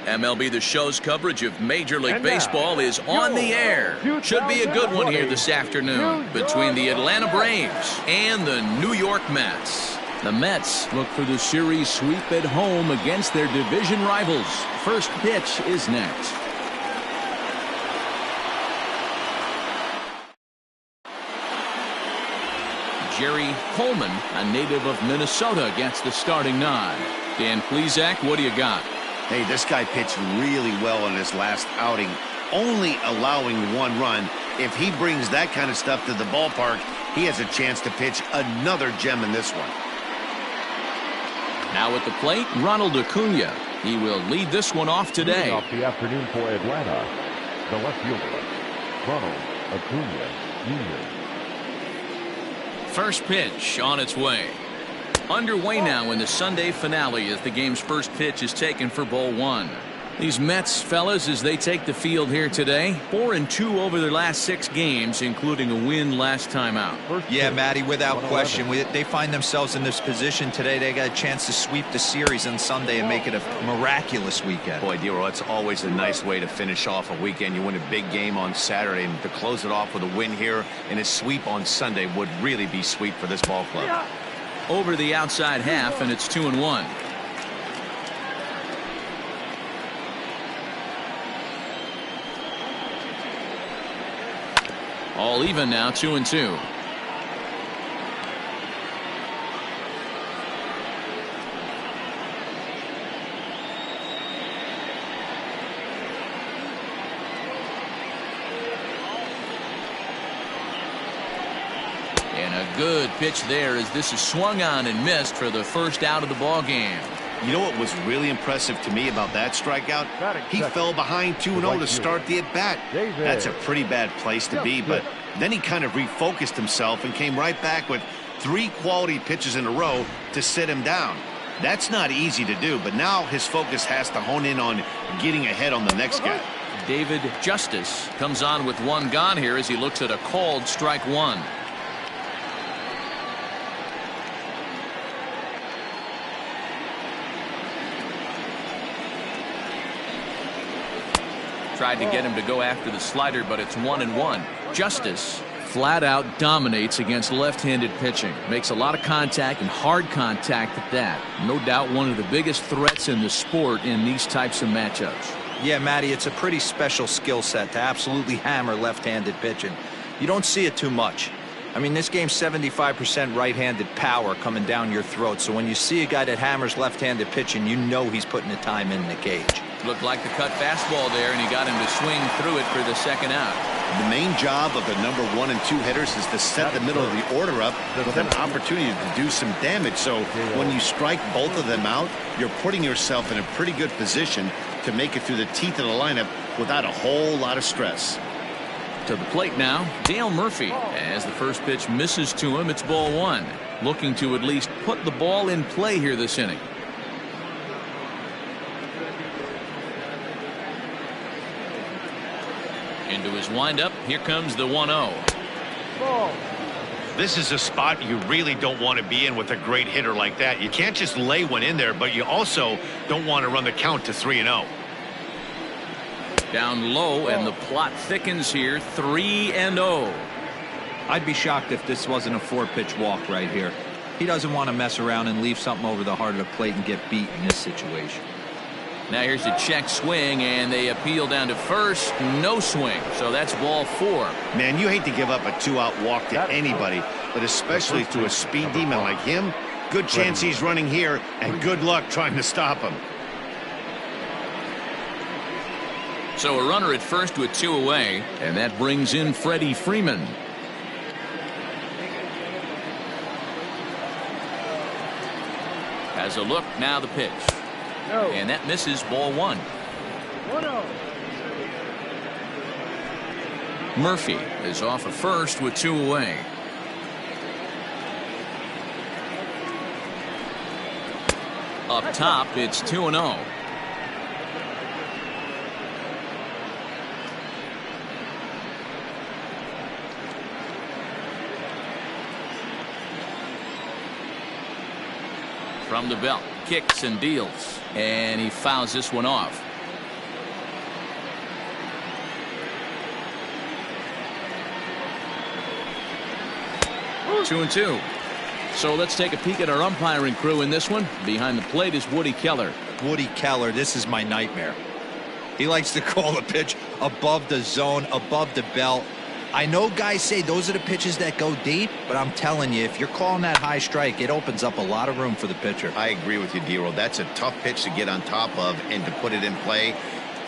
MLB The Show's coverage of Major League Baseball is on the air. Should be a good one here this afternoon between the Atlanta Braves and the New York Mets. The Mets look for the series sweep at home against their division rivals. First pitch is next. Jerry Coleman, a native of Minnesota, gets the starting nod. Dan Plesac, what do you got? Hey, this guy pitched really well in his last outing, only allowing 1 run. If he brings that kind of stuff to the ballpark, he has a chance to pitch another gem in this one. Now at the plate, Ronald Acuna. He will lead this one off today. Off the afternoon for Atlanta, the left fielder, Ronald Acuna Jr. First pitch on its way. Underway now in the Sunday finale as the game's first pitch is taken for ball 1. These Mets, fellas, as they take the field here today, 4-2 over their last 6 games, including a win last time out. Yeah, Matty, without question. They find themselves in this position today. They got a chance to sweep the series on Sunday and make it a miraculous weekend. Boy, Dero, it's always a nice way to finish off a weekend. You win a big game on Saturday, and to close it off with a win here and a sweep on Sunday would really be sweet for this ball club. Over the outside half, and it's 2-1. All even now, 2-2. And a good pitch there as this is swung on and missed for the first out of the ball game. You know what was really impressive to me about that strikeout? He fell behind 2-0 to start the at-bat. That's a pretty bad place to be, but then he kind of refocused himself and came right back with 3 quality pitches in a row to sit him down. That's not easy to do, but now his focus has to hone in on getting ahead on the next guy. David Justice comes on with 1 gone here as he looks at a called strike 1. Tried to get him to go after the slider, but it's 1-1. Justice flat out dominates against left-handed pitching. Makes a lot of contact and hard contact at that. No doubt one of the biggest threats in the sport in these types of matchups. Yeah, Matty, it's a pretty special skill set to absolutely hammer left-handed pitching. You don't see it too much. I mean, this game's 75% right-handed power coming down your throat. So when you see a guy that hammers left-handed pitching, you know he's putting the time in the cage. Looked like the cut fastball there, and he got him to swing through it for the second out. The main job of the number 1 and 2 hitters is to set the middle of the order up with an opportunity to do some damage. So when you strike both of them out, you're putting yourself in a pretty good position to make it through the teeth of the lineup without a whole lot of stress. To the plate now, Dale Murphy. As the first pitch misses to him, it's ball 1. Looking to at least put the ball in play here this inning. Into his windup, here comes the 1-0. This is a spot you really don't want to be in with a great hitter like that. You can't just lay one in there, but you also don't want to run the count to 3-0. Down low, and the plot thickens here, 3-0. I'd be shocked if this wasn't a 4-pitch walk right here. He doesn't want to mess around and leave something over the heart of the plate and get beat in this situation. Now here's a check swing, and they appeal down to first. No swing, so that's ball 4. Man, you hate to give up a 2-out walk to anybody, but especially to a speed demon like him. Good chance he's running here, and good luck trying to stop him. So a runner at first with 2 away, and that brings in Freddie Freeman. Has a look, now the pitch. And that misses, ball 1. Murphy is off at first with 2 away. Up top, it's 2-0. From the belt, kicks and deals, and he fouls this one off. 2-2. So let's take a peek at our umpiring crew in this one. Behind the plate is Woody Keller. Woody Keller, this is my nightmare. He likes to call the pitch above the zone, above the belt. I know guys say those are the pitches that go deep, but I'm telling you, if you're calling that high strike, it opens up a lot of room for the pitcher. I agree with you, D-Roll. That's a tough pitch to get on top of and to put it in play.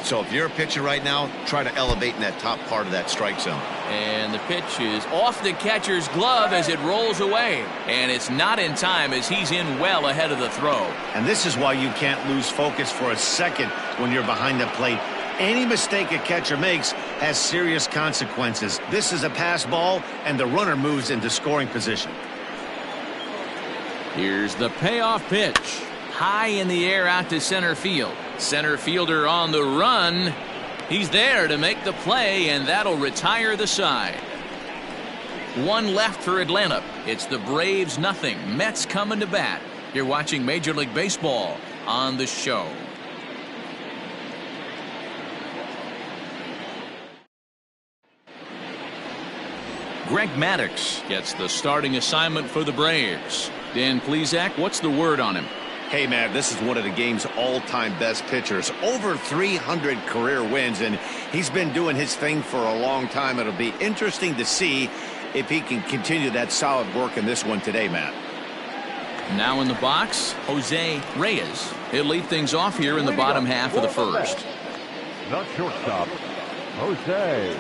So if you're a pitcher right now, try to elevate in that top part of that strike zone. And the pitch is off the catcher's glove as it rolls away. And it's not in time as he's in well ahead of the throw. And this is why you can't lose focus for a second when you're behind the plate. Any mistake a catcher makes has serious consequences. This is a pass ball, and the runner moves into scoring position. Here's the payoff pitch. High in the air out to center field. Center fielder on the run. He's there to make the play, and that'll retire the side. One left for Atlanta. It's the Braves nothing. Mets coming to bat. You're watching Major League Baseball on the show. Greg Maddux gets the starting assignment for the Braves. Dan Plesac, what's the word on him? Hey, man, this is one of the game's all-time best pitchers. Over 300 career wins, and he's been doing his thing for a long time. It'll be interesting to see if he can continue that solid work in this one today, Matt. Now in the box, Jose Reyes. He'll lead things off here in the bottom half of the first. The shortstop, Jose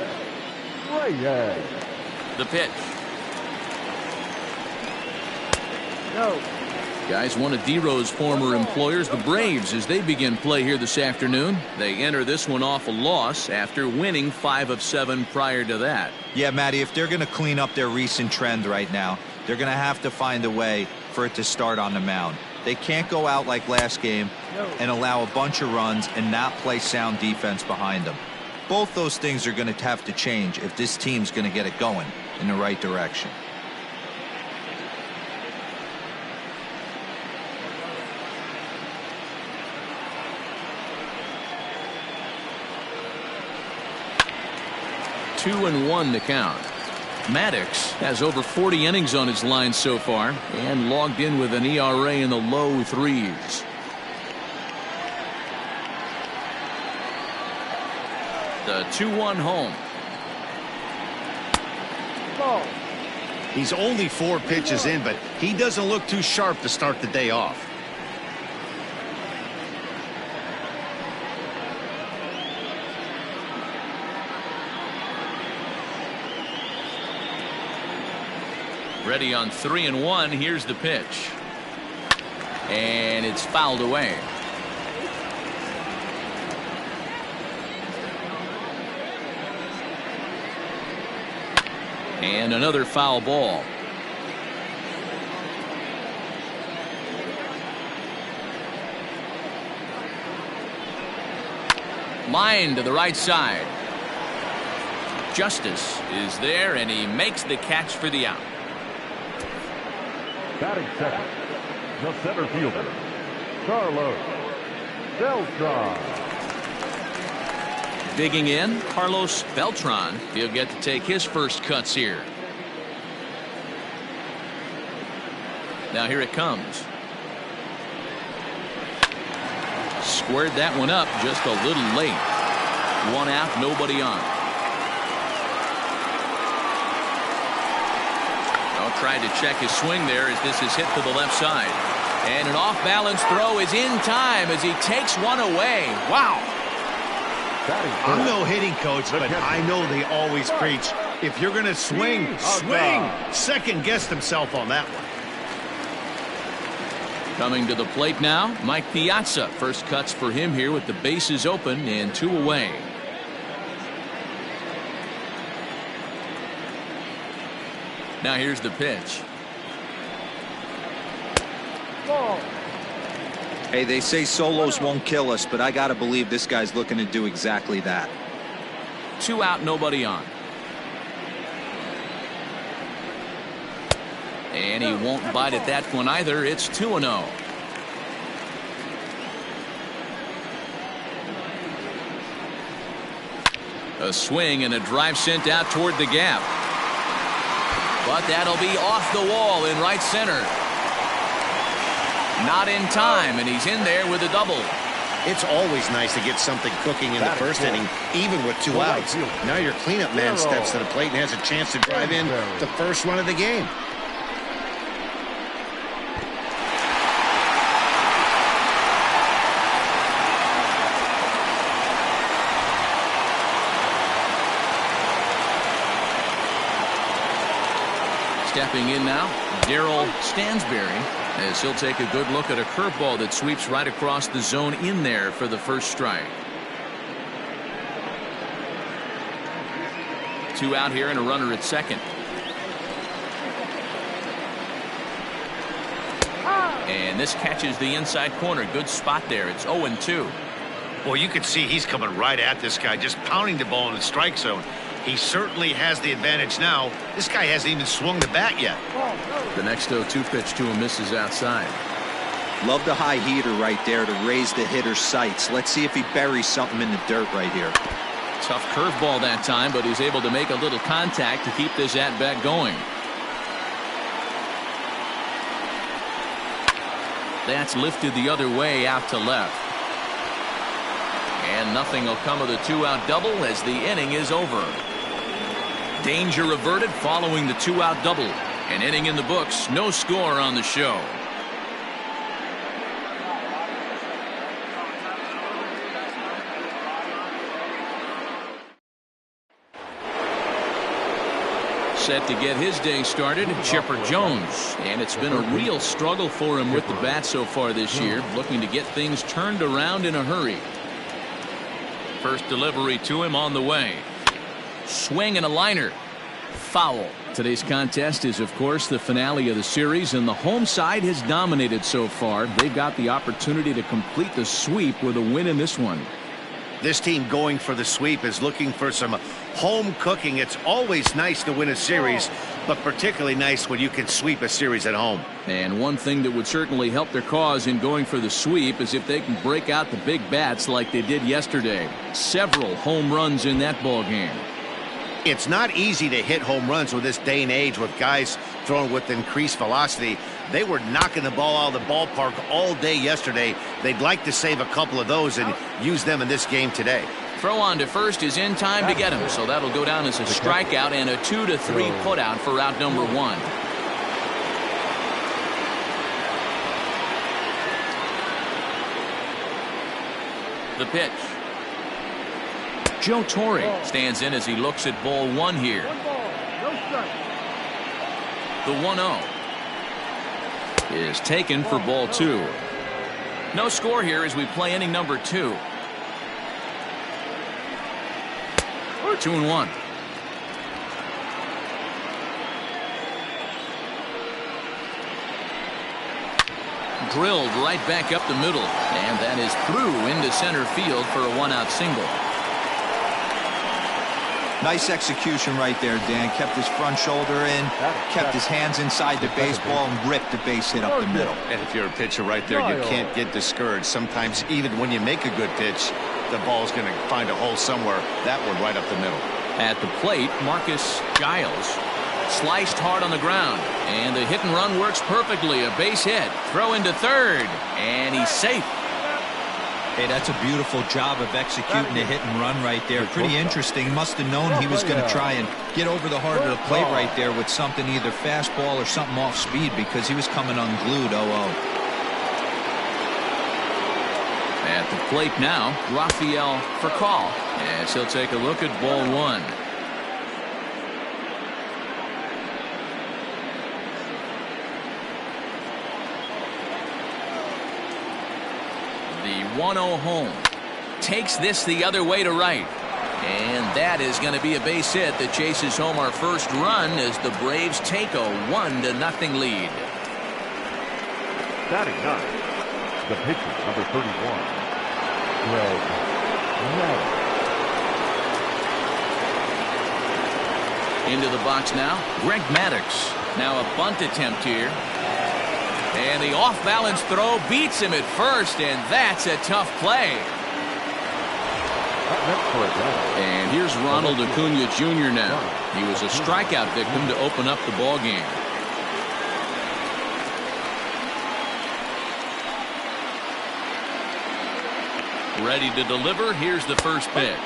Reyes. The pitch. No. Guys, one of D-Row's former employers, the Braves, as they begin play here this afternoon. They enter this one off a loss after winning 5 of 7 prior to that. Yeah, Matty, if they're going to clean up their recent trend right now, they're going to have to find a way for it to start on the mound. They can't go out like last game and allow a bunch of runs and not play sound defense behind them. Both those things are going to have to change if this team's going to get it going in the right direction. Two and 1 to count. Maddux has over 40 innings on his line so far and logged in with an ERA in the low 3s. The 2-1 home. He's only 4 pitches in, but he doesn't look too sharp to start the day off. Ready on 3-1. Here's the pitch. And it's fouled away. And another foul ball. Line to the right side. Justice is there, and he makes the catch for the out. Batting second, the center fielder, Carlos Beltran. Digging in, Carlos Beltran. He'll get to take his first cuts here. Now here it comes. Squared that one up just a little late. 1 out, nobody on. Tried to check his swing there as this is hit to the left side. And an off-balance throw is in time as he takes one away. Wow. I'm no hitting coach, but I know they always preach, if you're going to swing, swing. Second guessed himself on that one. Coming to the plate now, Mike Piazza. First cuts for him here with the bases open and 2 away. Now here's the pitch. Hey, they say solos won't kill us, but I got to believe this guy's looking to do exactly that. 2 out, nobody on. And he won't bite at that one either. It's 2-0. A swing and a drive sent out toward the gap. But that'll be off the wall in right center. Not in time, and he's in there with a double. It's always nice to get something cooking in the first inning, even with 2 outs. Now your cleanup man steps to the plate and has a chance to drive in the first run of the game. Stepping in now, Darryl Stansberry, as he'll take a good look at a curveball that sweeps right across the zone in there for the first strike. 2 out here and a runner at second. And this catches the inside corner. Good spot there. It's 0-2. Well, you can see he's coming right at this guy, just pounding the ball in the strike zone. He certainly has the advantage now. This guy hasn't even swung the bat yet. The next 0-2 pitch to him misses outside. Love the high heater right there to raise the hitter's sights. Let's see if he buries something in the dirt right here. Tough curveball that time, but he's able to make a little contact to keep this at-bat going. That's lifted the other way out to left. And nothing will come of the 2-out double as the inning is over. Danger averted following the 2-out double. An inning in the books, no score on the show. Set to get his day started, Chipper Jones. And it's been a real struggle for him with the bat so far this year, looking to get things turned around in a hurry. First delivery to him on the way. Swing and a liner. Foul. Today's contest is, of course, the finale of the series, and the home side has dominated so far. They've got the opportunity to complete the sweep with a win in this one. This team going for the sweep is looking for some home cooking. It's always nice to win a series, but particularly nice when you can sweep a series at home. And one thing that would certainly help their cause in going for the sweep is if they can break out the big bats like they did yesterday. Several home runs in that ball game. It's not easy to hit home runs with this day and age with guys throwing with increased velocity. They were knocking the ball out of the ballpark all day yesterday. They'd like to save a couple of those and use them in this game today. Throw on to first is in time to get him, so that'll go down as a strikeout and a 2-3 putout for out number 1. The pitch. Joe Torre stands in as he looks at ball 1 here. The 1-0 is taken for ball 2. No score here as we play inning number 2. 2-1. Drilled right back up the middle, and that is through into center field for a 1-out single. Nice execution right there, Dan. Kept his front shoulder in, kept his hands inside the baseball, and ripped the base hit up the middle. And if you're a pitcher right there, you can't get discouraged. Sometimes even when you make a good pitch, the ball's going to find a hole somewhere. That one right up the middle. At the plate, Marcus Giles sliced hard on the ground, and the hit and run works perfectly. A base hit, throw into third, and he's safe. Hey, that's a beautiful job of executing the hit and run right there. Pretty interesting. Must have known he was going to try and get over the heart of the plate right there with something, either fastball or something off speed, because he was coming unglued. 0-0. At the plate now, Rafael Furcal, as he'll take a look at ball 1. The 1-0 home takes this the other way to right, and that is going to be a base hit that chases home our first run as the Braves take a 1-0 lead. Batting ninth, the pitcher, number 31, Greg Maddox. Into the box now, Greg Maddox. Now a bunt attempt here. And the off-balance throw beats him at first, and that's a tough play. And here's Ronald Acuna Jr. now. He was a strikeout victim to open up the ball game. Ready to deliver. Here's the first pitch.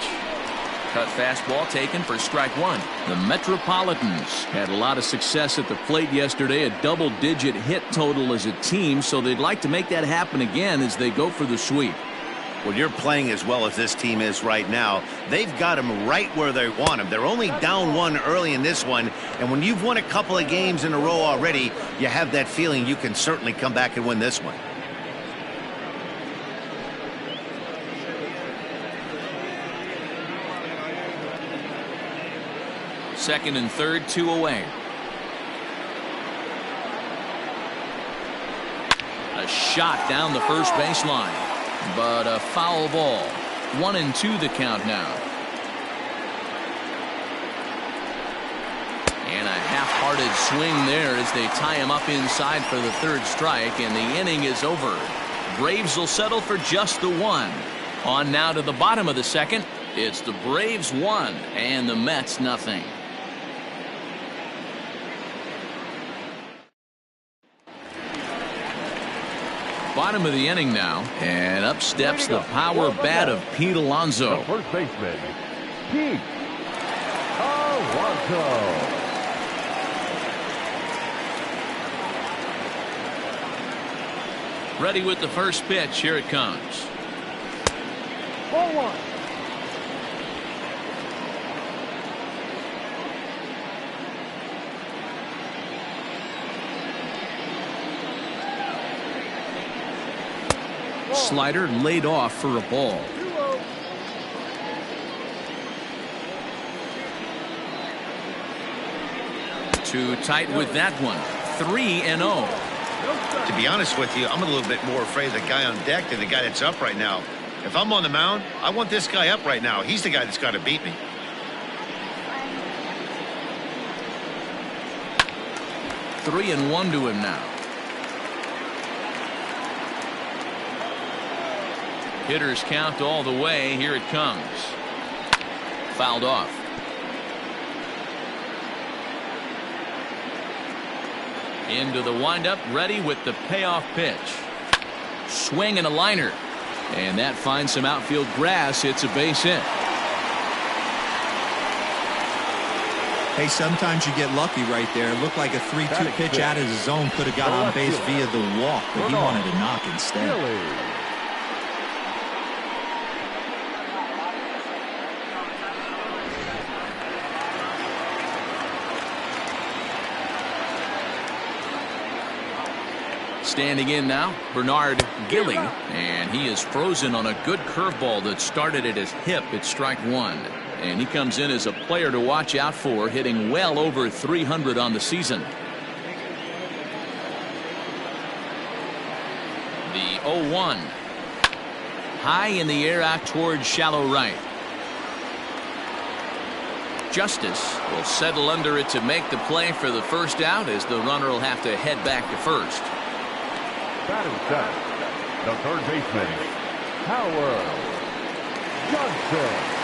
Cut fastball taken for strike one. The Metropolitans had a lot of success at the plate yesterday, a double-digit hit total as a team, so they'd like to make that happen again as they go for the sweep. Well, you're playing as well as this team is right now. They've got them right where they want them. They're only down one early in this one, and when you've won a couple of games in a row already, you have that feeling you can certainly come back and win this one. Second and third, 2 away. A shot down the first baseline, but a foul ball. 1-2 the count now. And a half-hearted swing there as they tie him up inside for the third strike, and the inning is over. Braves will settle for just the one. On now to the bottom of the second. It's the Braves 1 and the Mets nothing. Bottom of the inning now, and up steps the power bat of Pete Alonso. The first baseman, Pete Alonso. Ready with the first pitch. Here it comes. Ball one. Slider laid off for a ball. Too tight with that one. 3-0. To be honest with you, I'm a little bit more afraid of the guy on deck than the guy that's up right now. If I'm on the mound, I want this guy up right now. He's the guy that's got to beat me. Three and one to him now. Hitters count all the way. Here it comes. Fouled off. Into the windup, ready with the payoff pitch. Swing and a liner. And that finds some outfield grass. It's a base hit. Hey, sometimes you get lucky right there. It looked like a 3-2 pitch out of the zone could have got on base via the walk, but he wanted to knock instead. Standing in now, Bernard Gilly, and he is frozen on a good curveball that started at his hip at strike one. And he comes in as a player to watch out for, hitting well over 300 on the season. The 0-1. High in the air out towards shallow right. Justice will settle under it to make the play for the first out, as the runner will have to head back to first. Batting set, the third baseman, Howard Johnson.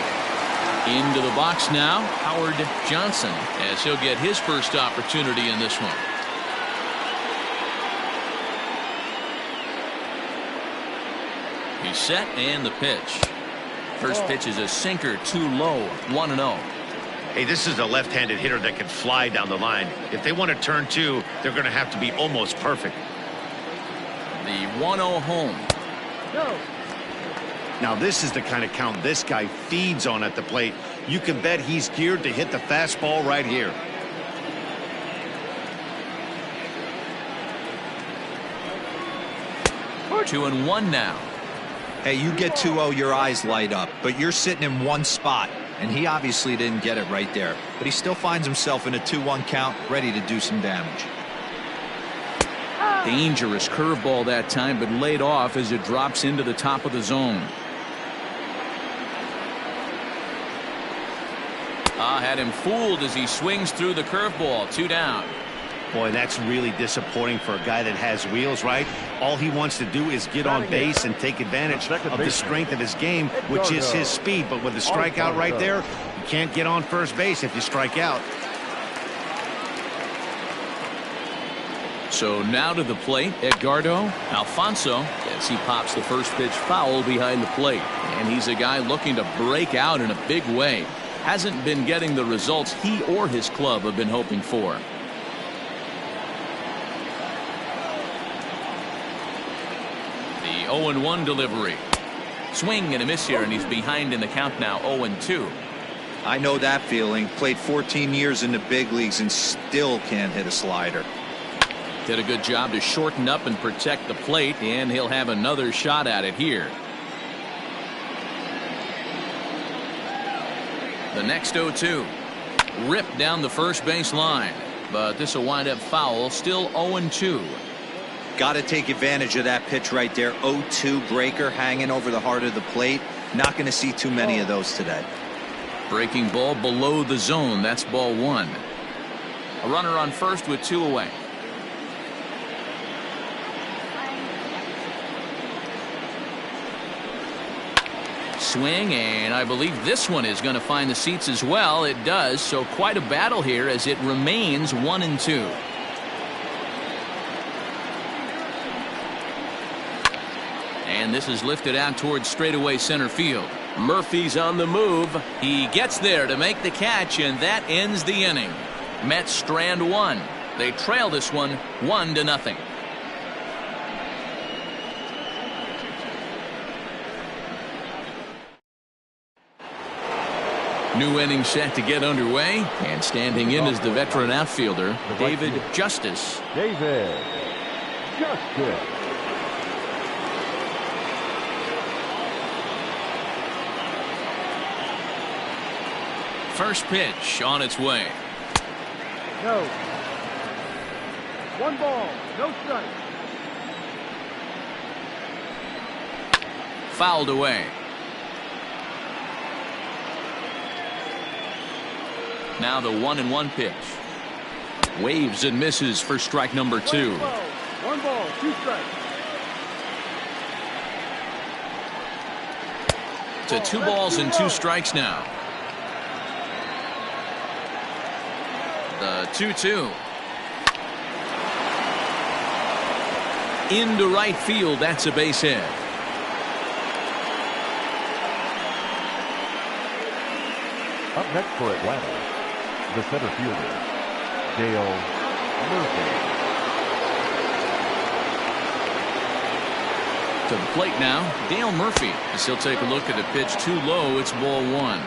Into the box now, Howard Johnson, as he'll get his first opportunity in this one. He's set, and the pitch. First pitch is a sinker, too low, 1-0. Hey, this is a left-handed hitter that can fly down the line. If they want to turn two, they're going to have to be almost perfect. The 1-0 home. No. Now this is the kind of count this guy feeds on at the plate. You can bet he's geared to hit the fastball right here. Two and one now. Hey, you get 2-0, your eyes light up, but you're sitting in one spot, and he obviously didn't get it right there. But he still finds himself in a 2-1 count, ready to do some damage. Dangerous curveball that time, but laid off as it drops into the top of the zone. Had him fooled as he swings through the curveball. 2 down. Boy, that's really disappointing for a guy that has wheels, right? All he wants to do is get on base and take advantage of the strength of his game, which is his speed. But with the strikeout right there, you can't get on first base if you strike out. So now to the plate, Edgardo Alfonso, as he pops the first pitch foul behind the plate. And he's a guy looking to break out in a big way. Hasn't been getting the results he or his club have been hoping for. The 0-1 delivery. Swing and a miss here, and he's behind in the count now, 0-2. I know that feeling. Played 14 years in the big leagues and still can't hit a slider. Did a good job to shorten up and protect the plate, and he'll have another shot at it here. The next 0-2. Ripped down the first base line, but this will wind up foul, still 0-2. Got to take advantage of that pitch right there. 0-2 breaker hanging over the heart of the plate. Not going to see too many of those today. Breaking ball below the zone. That's ball one. A runner on first with 2 away. Swing, and I believe this one is going to find the seats as well. It does, so quite a battle here as it remains 1-2. And this is lifted out towards straightaway center field. Murphy's on the move. He gets there to make the catch, and that ends the inning. Mets strand one. They trail this one 1-0. New inning set to get underway, and standing in is the veteran outfielder, David Justice. David Justice. First pitch on its way. No. 1 ball, no strike. Fouled away. Now the 1-1 pitch. Waves and misses for strike number 2. 1 ball, 2 strikes. To 2 balls and 2 strikes now. The 2-2. Into right field. That's a base hit. Up next for Atlanta, the center fielder, Dale Murphy. To the plate now, Dale Murphy. As he'll take a look at a pitch too low. It's ball 1.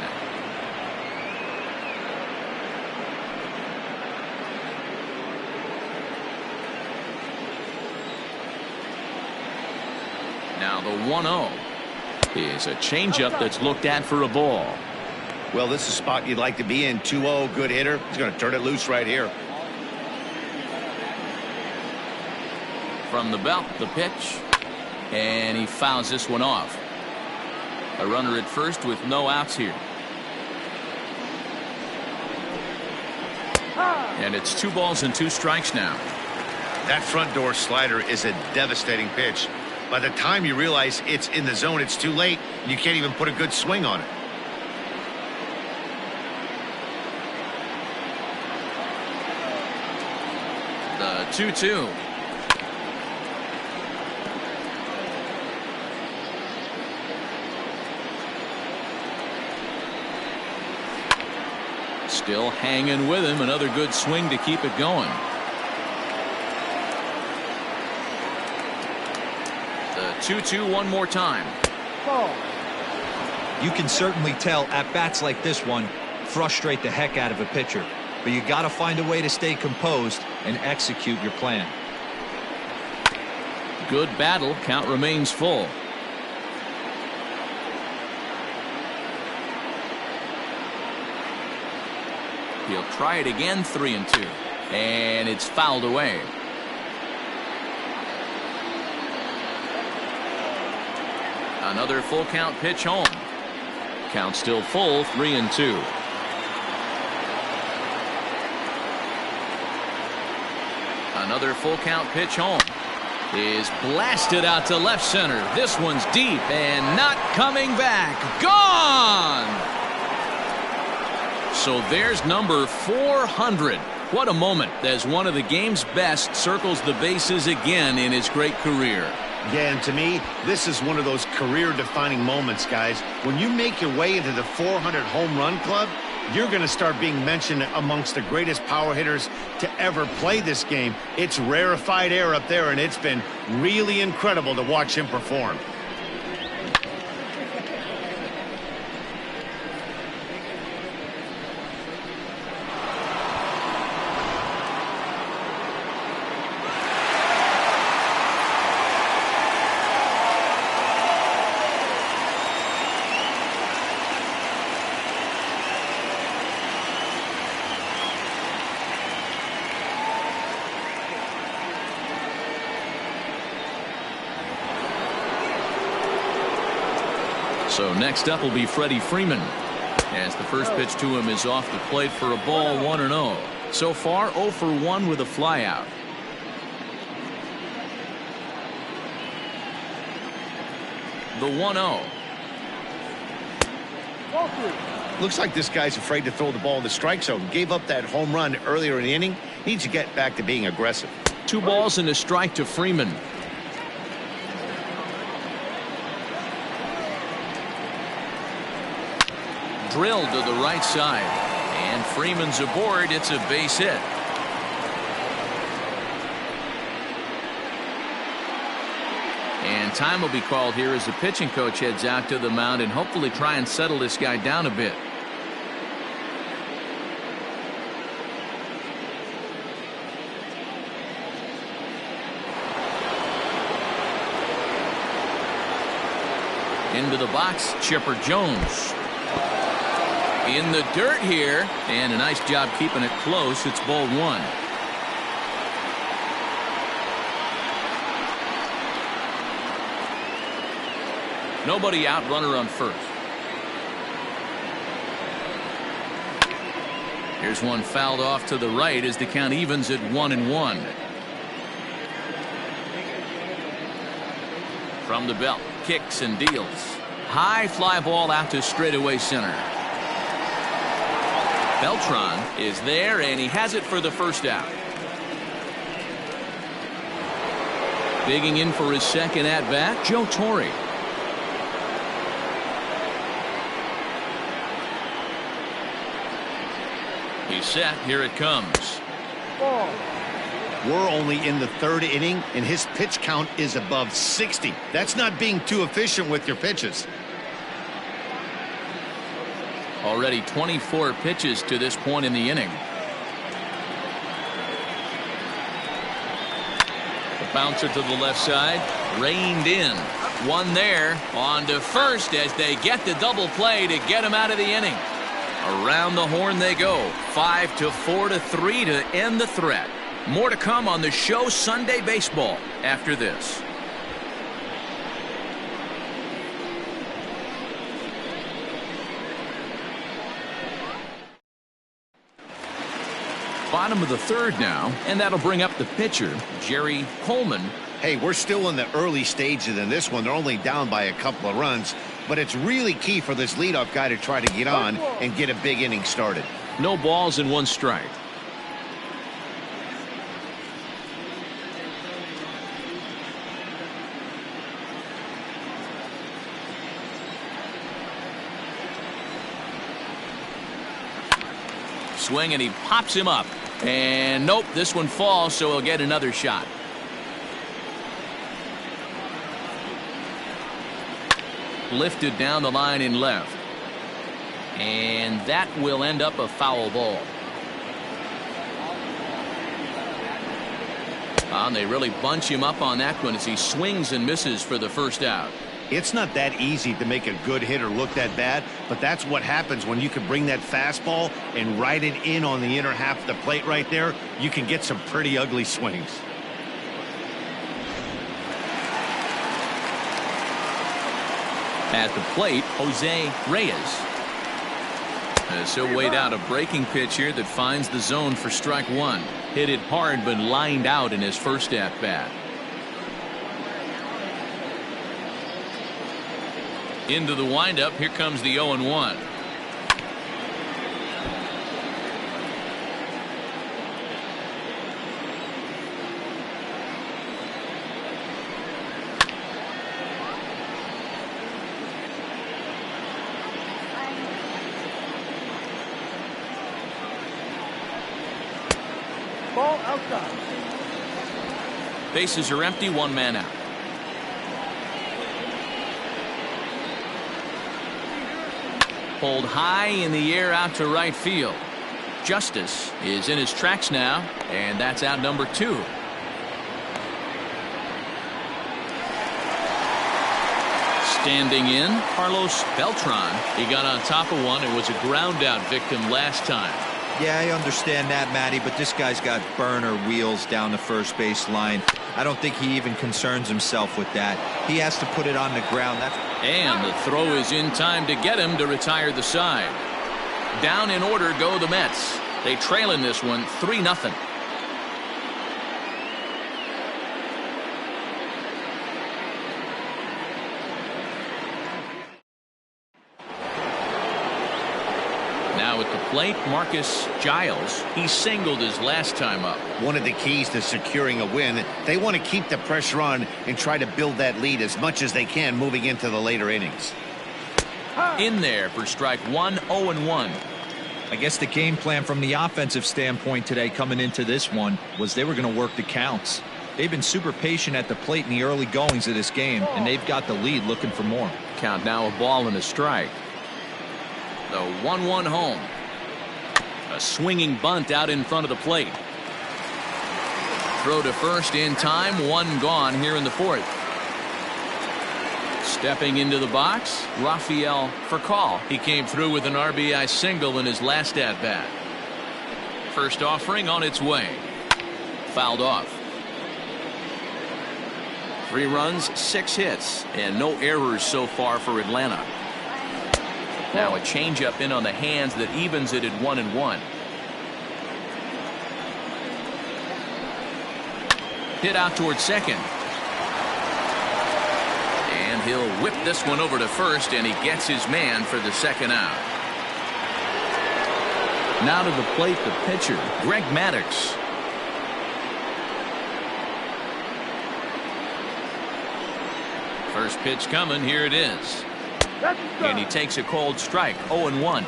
Now the 1-0 is a changeup that's looked at for a ball. Well, this is a spot you'd like to be in. 2-0, good hitter. He's going to turn it loose right here. From the belt, the pitch, and he fouls this one off. A runner at first with no outs here. And it's 2 balls and 2 strikes now. That front door slider is a devastating pitch. By the time you realize it's in the zone, it's too late. You can't even put a good swing on it. The 2-2. Still hanging with him. Another good swing to keep it going. The 2-2 one more time. Ball. You can certainly tell at bats like this one frustrate the heck out of a pitcher. But you got to find a way to stay composed and execute your plan. Good battle. Count remains full. He'll try it again. 3-2. And it's fouled away. Another full count pitch home. Count still full. 3-2. Another full count pitch home. Is blasted out to left center. This one's deep and not coming back. Gone! So there's number 400. What a moment as one of the game's best circles the bases again in his great career. Yeah, and to me, this is one of those career-defining moments, guys. When you make your way into the 400 home run club, you're going to start being mentioned amongst the greatest power hitters to ever play this game. It's rarefied air up there, and it's been really incredible to watch him perform. So next up will be Freddie Freeman, as the first pitch to him is off the plate for a ball, 1-0. So far 0 for 1 with a flyout. The 1-0. Looks like this guy's afraid to throw the ball in the strike zone. Gave up that home run earlier in the inning. Needs to get back to being aggressive. 2 balls and a strike to Freeman. Drilled to the right side, and Freeman's aboard. It's a base hit. And time will be called here as the pitching coach heads out to the mound and hopefully try and settle this guy down a bit. Into the box, Chipper Jones. In the dirt here, and a nice job keeping it close. It's ball 1. Nobody out, runner on first. Here's one fouled off to the right as the count evens at 1-1. From the belt, kicks and deals. High fly ball out to straightaway center. Beltran is there, and he has it for the first out. Digging in for his second at-bat, Joe Torre. He's set. Here it comes. We're only in the 3rd inning, and his pitch count is above 60. That's not being too efficient with your pitches. Already 24 pitches to this point in the inning. The bouncer to the left side, reined in. One there, on to first as they get the double play to get him out of the inning. Around the horn they go. 5-4-3 to end the threat. More to come on the show Sunday Baseball after this. Bottom of the 3rd now, and that'll bring up the pitcher, Jerry Coleman. Hey, we're still in the early stages in this one. They're only down by a couple of runs, but it's really key for this leadoff guy to try to get on and get a big inning started. No balls and 1 strike. Swing, and he pops him up. And nope, this one falls, so he'll get another shot. Lifted down the line in left. And that will end up a foul ball. And they really bunch him up on that one as he swings and misses for the first out. It's not that easy to make a good hitter look that bad, but that's what happens when you can bring that fastball and ride it in on the inner half of the plate right there. You can get some pretty ugly swings. At the plate, Jose Reyes. As he'll wait out a breaking pitch here that finds the zone for strike one. Hit it hard but lined out in his first at bat. Into the windup. Here comes the 0-1. Ball outside. Bases are empty. One man out. Pulled high in the air out to right field. Justice is in his tracks now, and that's out number 2. Standing in, Carlos Beltran. He got on top of one and was a ground out victim last time. Yeah, I understand that, Matty, but this guy's got burner wheels down the first base line. I don't think he even concerns himself with that. He has to put it on the ground. And the throw is in time to get him to retire the side. Down in order go the Mets. They trail in this one 3-0. Now at the plate, Marcus Giles. He singled his last time up. One of the keys to securing a win, they want to keep the pressure on and try to build that lead as much as they can moving into the later innings. In there for strike one, 0-1. I guess the game plan from the offensive standpoint today coming into this one was they were going to work the counts. They've been super patient at the plate in the early goings of this game, and they've got the lead looking for more. Count now, a ball and a strike. The 1-1 home. A swinging bunt out in front of the plate. Throw to first in time. One gone here in the fourth. Stepping into the box, Rafael Furcal. He came through with an RBI single in his last at bat. First offering on its way. Fouled off. 3 runs, 6 hits, and no errors so far for Atlanta. Now a changeup in on the hands that evens it at 1-1. Hit out towards second. And he'll whip this one over to first, and he gets his man for the second out. Now to the plate, the pitcher, Greg Maddux. First pitch coming. Here it is. And he takes a cold strike. 0-1. 0-1.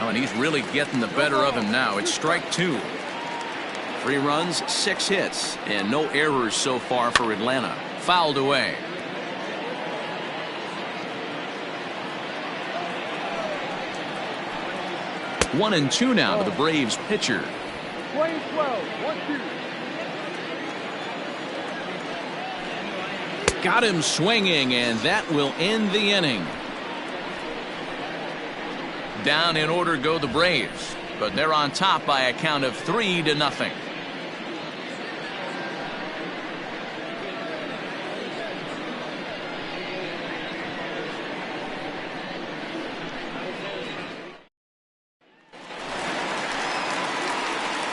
Oh, and he's really getting the better of him now. It's strike 2. 3 runs, 6 hits, and no errors so far for Atlanta. Fouled away. One and 2 now to the Braves pitcher. 20-12. 1-2. Got him swinging, and that will end the inning. Down in order go the Braves, but they're on top by a count of 3-0.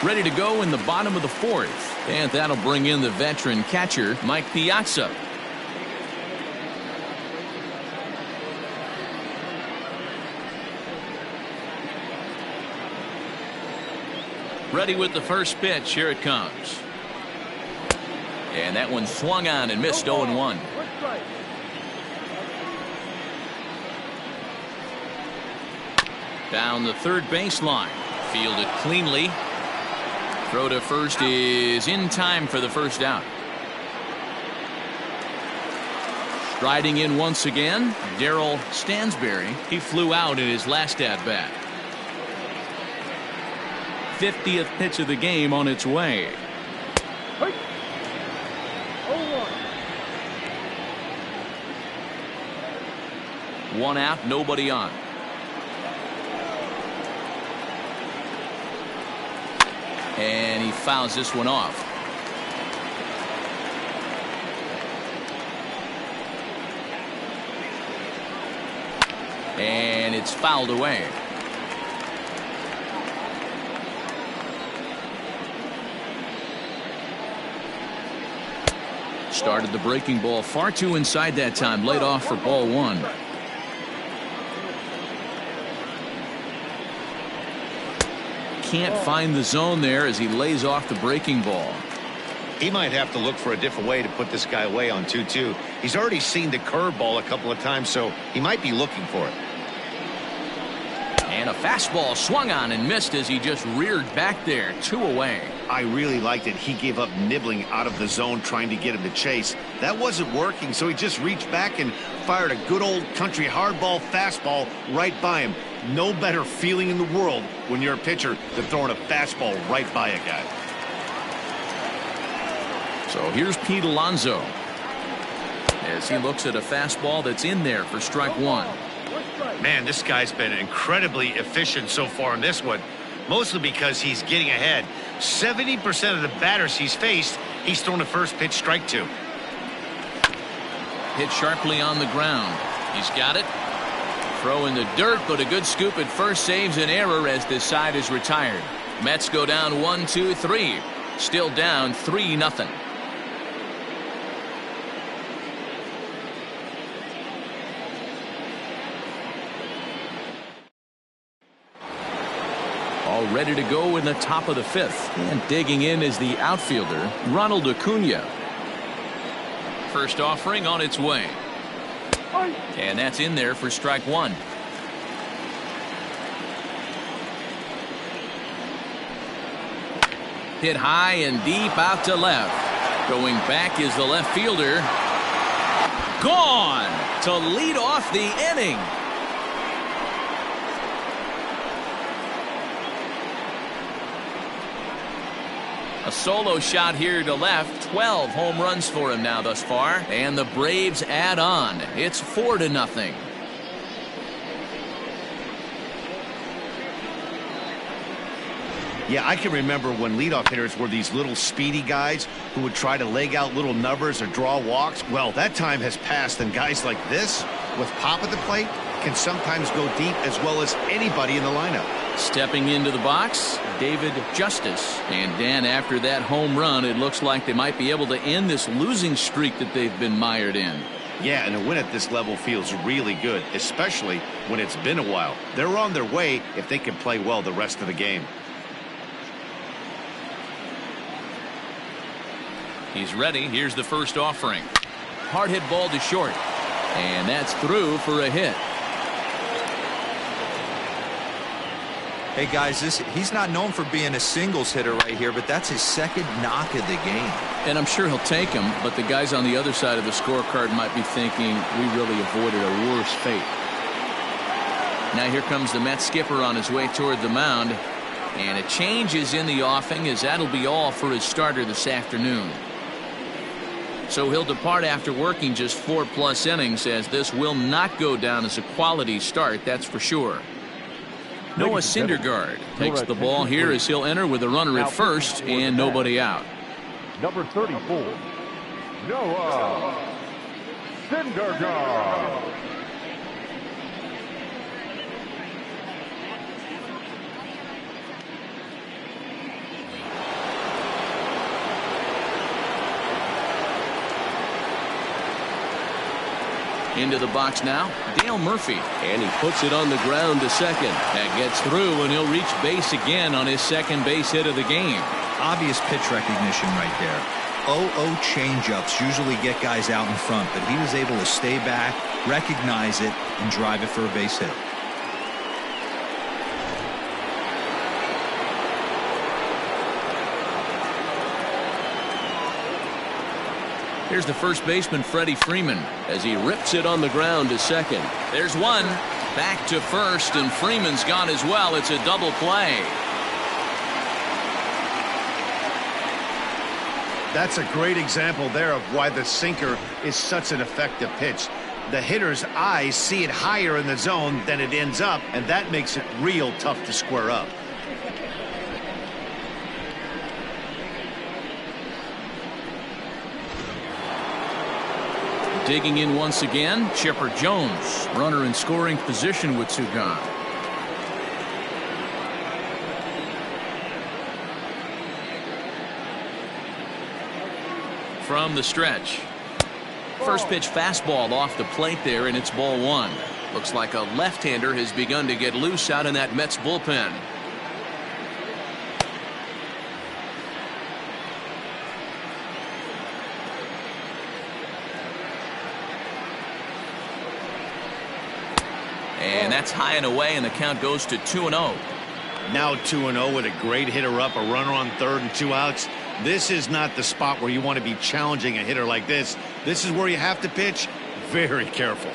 Ready to go in the bottom of the fourth, and that'll bring in the veteran catcher, Mike Piazza. Ready with the first pitch. Here it comes. And that one swung on and missed. 0-1. Down the third baseline. Fielded cleanly. Throw to first is in time for the first out. Striding in once again, Darryl Stansberry. He flew out in his last at bat. 50th pitch of the game on its way. 0-1. One out, nobody on. And he fouls this one off. And it's fouled away. Started the breaking ball far too inside that time. Laid off for ball one. Can't find the zone there as he lays off the breaking ball. He might have to look for a different way to put this guy away on 2-2. He's already seen the curveball a couple of times, so he might be looking for it. And a fastball swung on and missed as he just reared back there. 2 away. I really liked it. He gave up nibbling out of the zone trying to get him to chase. That wasn't working, so he just reached back and fired a good old country hardball fastball right by him. No better feeling in the world when you're a pitcher than throwing a fastball right by a guy. So here's Pete Alonso as he looks at a fastball that's in there for strike one. Man, this guy's been incredibly efficient so far in this one, mostly because he's getting ahead. 70% of the batters he's faced, he's thrown the first pitch strike to. Hit sharply on the ground. He's got it. Throw in the dirt, but a good scoop at first saves an error as this side is retired. Mets go down 1-2-3. Still down 3-0. All ready to go in the top of the 5th. And digging in is the outfielder, Ronald Acuna. First offering on its way. And that's in there for strike one. Hit high and deep out to left. Going back is the left fielder. Gone to lead off the inning. A solo shot here to left. 12 home runs for him now thus far. And the Braves add on. It's 4-0. Yeah, I can remember when leadoff hitters were these little speedy guys who would try to leg out little numbers or draw walks. Well, that time has passed, and guys like this, with pop at the plate, can sometimes go deep as well as anybody in the lineup. Stepping into the box, David Justice. And Dan, after that home run, it looks like they might be able to end this losing streak that they've been mired in. Yeah, and a win at this level feels really good, especially when it's been a while. They're on their way if they can play well the rest of the game. He's ready. Here's the first offering. Hard hit ball to short. And that's through for a hit. Hey guys, he's not known for being a singles hitter right here, but that's his second knock of the game. And I'm sure he'll take him, but the guys on the other side of the scorecard might be thinking we really avoided a worse fate. Now here comes the Mets skipper on his way toward the mound. And a change is in the offing as that'll be all for his starter this afternoon. So he'll depart after working just 4+ innings, as this will not go down as a quality start, that's for sure. Noah Syndergaard takes the ball here as he'll enter with a runner at first and nobody out. Number 34, Noah Syndergaard. Into the box now, Dale Murphy. And he puts it on the ground to second. That gets through, and he'll reach base again on his second base hit of the game. Obvious pitch recognition right there. 0-0 changeups usually get guys out in front, but he was able to stay back, recognize it, and drive it for a base hit. Here's the first baseman, Freddie Freeman, as he rips it on the ground to second. There's one. Back to first, and Freeman's gone as well. It's a double play. That's a great example there of why the sinker is such an effective pitch. The hitter's eyes see it higher in the zone than it ends up, and that makes it real tough to square up. Digging in once again, Chipper Jones. Runner in scoring position with two gone. From the stretch. First pitch fastball off the plate there, and it's ball one. Looks like a left-hander has begun to get loose out in that Mets bullpen. And that's high and away, and the count goes to 2-0. Now 2-0 with a great hitter up, a runner on third and 2 outs. This is not the spot where you want to be challenging a hitter like this. This is where you have to pitch very careful.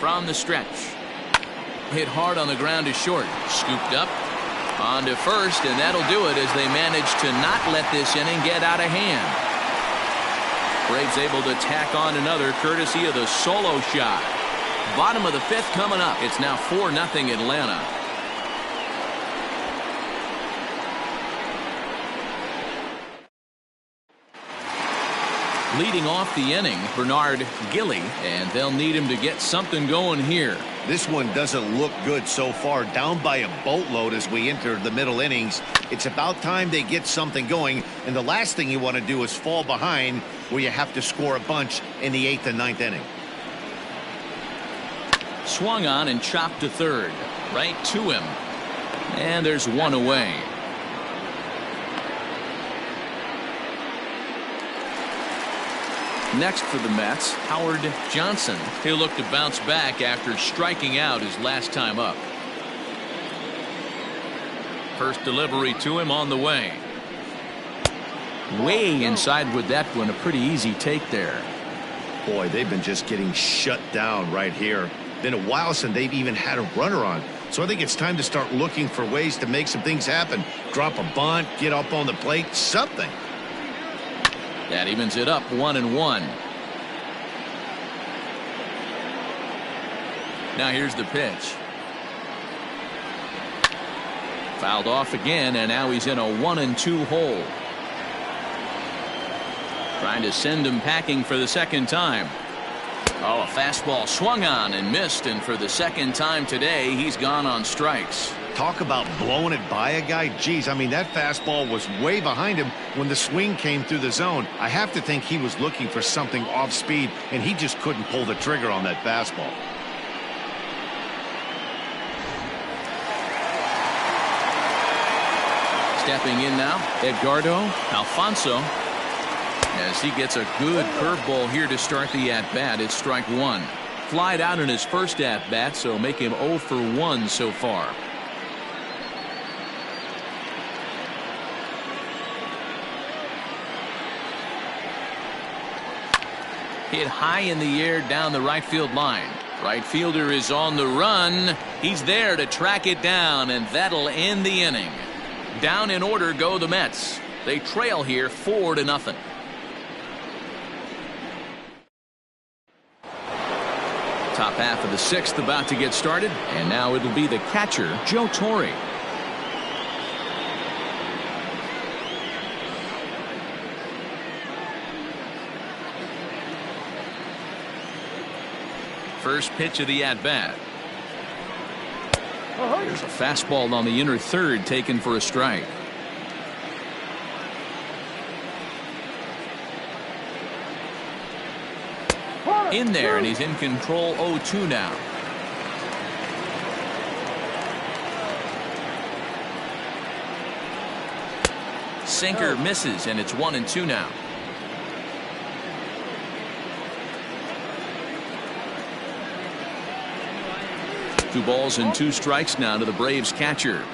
From the stretch. Hit hard on the ground to short. Scooped up. On to first, and that'll do it as they manage to not let this inning get out of hand. Braves able to tack on another courtesy of the solo shot. Bottom of the fifth coming up. It's now 4-0 Atlanta. Leading off the inning, Bernard Gilly, and they'll need him to get something going here. This one doesn't look good so far. Down by a boatload as we enter the middle innings. It's about time they get something going, and the last thing you want to do is fall behind where you have to score a bunch in the 8th and 9th inning. Swung on and chopped to third. Right to him. And there's one away. Next for the Mets, Howard Johnson. He'll look to bounce back after striking out his last time up. First delivery to him on the way. Way inside with that one. A pretty easy take there. Boy, they've been just getting shut down right here. Been a while since they've even had a runner on. So I think it's time to start looking for ways to make some things happen. Drop a bunt, get up on the plate, something. That evens it up 1-1. Now here's the pitch. Fouled off again, and now he's in a 1-2 hole. Trying to send him packing for the second time. Oh, a fastball swung on and missed, and for the second time today, he's gone on strikes. Talk about blowing it by a guy. Geez, I mean, that fastball was way behind him when the swing came through the zone. I have to think he was looking for something off speed, and he just couldn't pull the trigger on that fastball. Stepping in now, Edgardo Alfonso. As he gets a good curveball here to start the at-bat. It's strike one. Flied out in his first at-bat, so make him 0 for 1 so far. Hit high in the air down the right field line. Right fielder is on the run. He's there to track it down, and that'll end the inning. Down in order go the Mets. They trail here 4-0. Top half of the sixth about to get started, and now it'll be the catcher, Joe Torre. First pitch of the at-bat. There's a fastball on the inner third taken for a strike. In there, and he's in control. 0-2 now. Sinker misses, and it's 1-2 now. Two balls and two strikes now to the Braves catcher.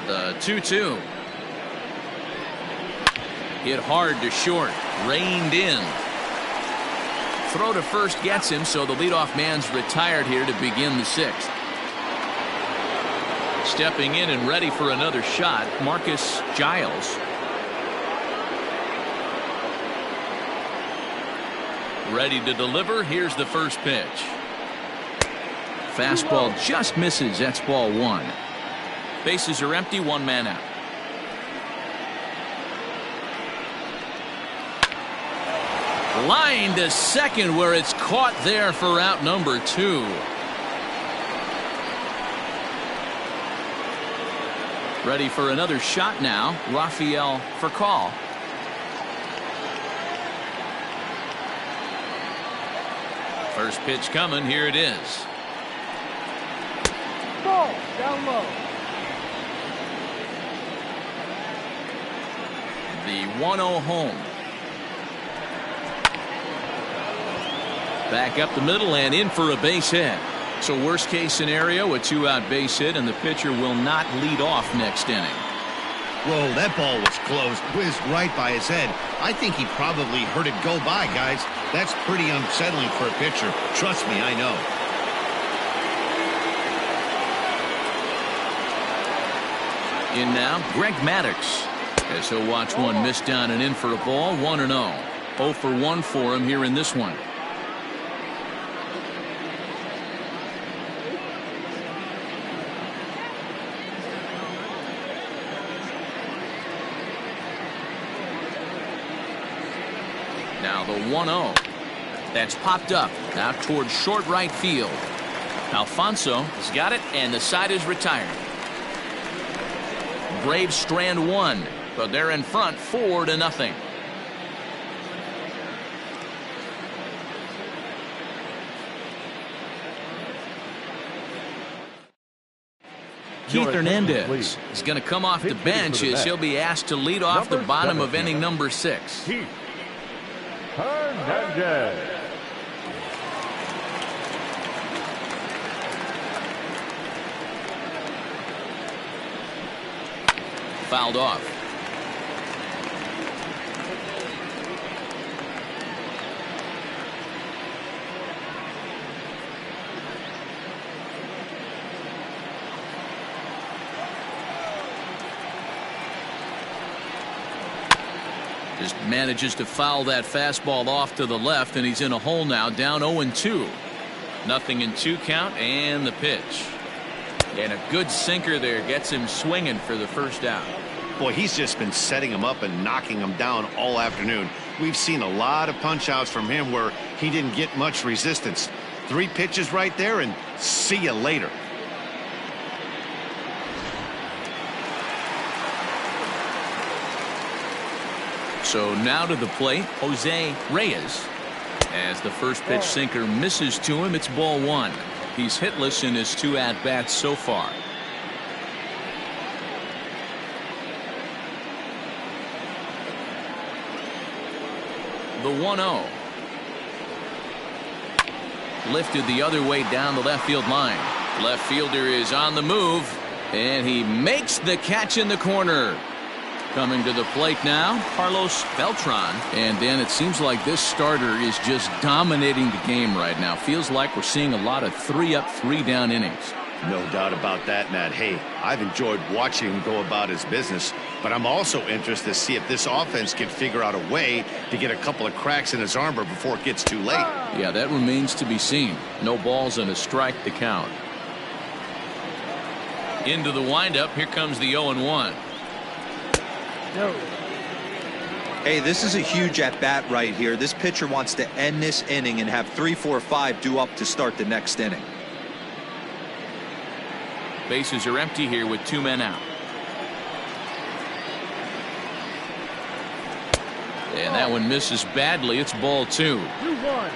The 2-2. Hit hard to short. Reined in. Throw to first gets him, so the leadoff man's retired here to begin the sixth. Stepping in and ready for another shot, Marcus Giles. Ready to deliver. Here's the first pitch. Fastball just misses. That's ball one. Bases are empty. One man out. Line to second, where it's caught there for out number 2. Ready for another shot now, Rafael for call. First pitch coming, here it is. Ball, down low. The 1-0 home. Back up the middle and in for a base hit. So worst case scenario, a 2-out base hit, and the pitcher will not lead off next inning. Whoa, that ball was close, whizzed right by his head. I think he probably heard it go by, guys. That's pretty unsettling for a pitcher. Trust me, I know. In now, Greg Maddux, as he'll watch one miss down and in for a ball. 1-0. 0 for 1 for him here in this one. Now the 1-0. That's popped up out towards short right field. Alfonso has got it, and the side is retired. Braves strand 1, but they're in front 4-0. Keith Hernandez is going to come off the bench as he'll be asked to lead off the bottom of inning number 6. Keith Hernandez. Fouled off. Just manages to foul that fastball off to the left, and he's in a hole now, down 0-2. Nothing in 2 count, and the pitch. And a good sinker there gets him swinging for the first out. Boy, he's just been setting him up and knocking him down all afternoon. We've seen a lot of punch outs from him where he didn't get much resistance. 3 pitches right there, and see you later. So now to the plate, Jose Reyes. As the first pitch sinker misses to him, it's ball 1. He's hitless in his 2 at-bats so far. The 1-0. Lifted the other way down the left field line. Left fielder is on the move, and he makes the catch in the corner. Coming to the plate now, Carlos Beltran. And Dan, it seems like this starter is just dominating the game right now. Feels like we're seeing a lot of 3-up, 3-down innings. No doubt about that, Matt. Hey, I've enjoyed watching him go about his business, but I'm also interested to see if this offense can figure out a way to get a couple of cracks in his armor before it gets too late. Yeah, that remains to be seen. No balls and a strike to count. Into the windup, here comes the 0-1. Hey, this is a huge at-bat right here. This pitcher wants to end this inning and have 3, 4, 5 due up to start the next inning. Bases are empty here with 2 men out. And that one misses badly. It's ball 2. 2-1.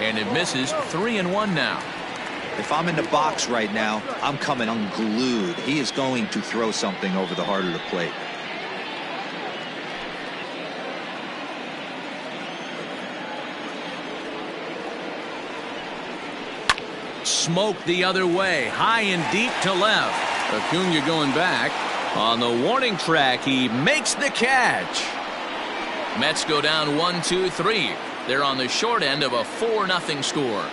And it misses. 3-1 now. If I'm in the box right now, I'm coming unglued. He is going to throw something over the heart of the plate. Smoked the other way, high and deep to left. Acuna going back. On the warning track, he makes the catch. Mets go down 1-2-3. They're on the short end of a 4-0 score.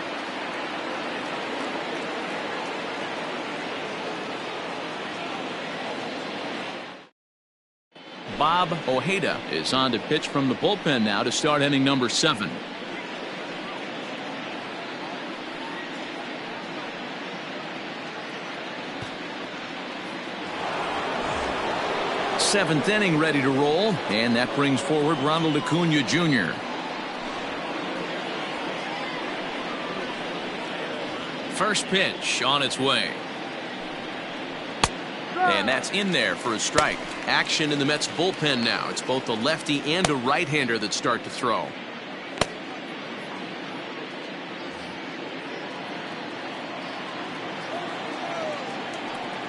Bob Ojeda is on to pitch from the bullpen now to start inning number 7. seventh inning ready to roll, and that brings forward Ronald Acuna Jr. First pitch on its way. And that's in there for a strike. Action in the Mets bullpen now. It's both a lefty and a right-hander that start to throw.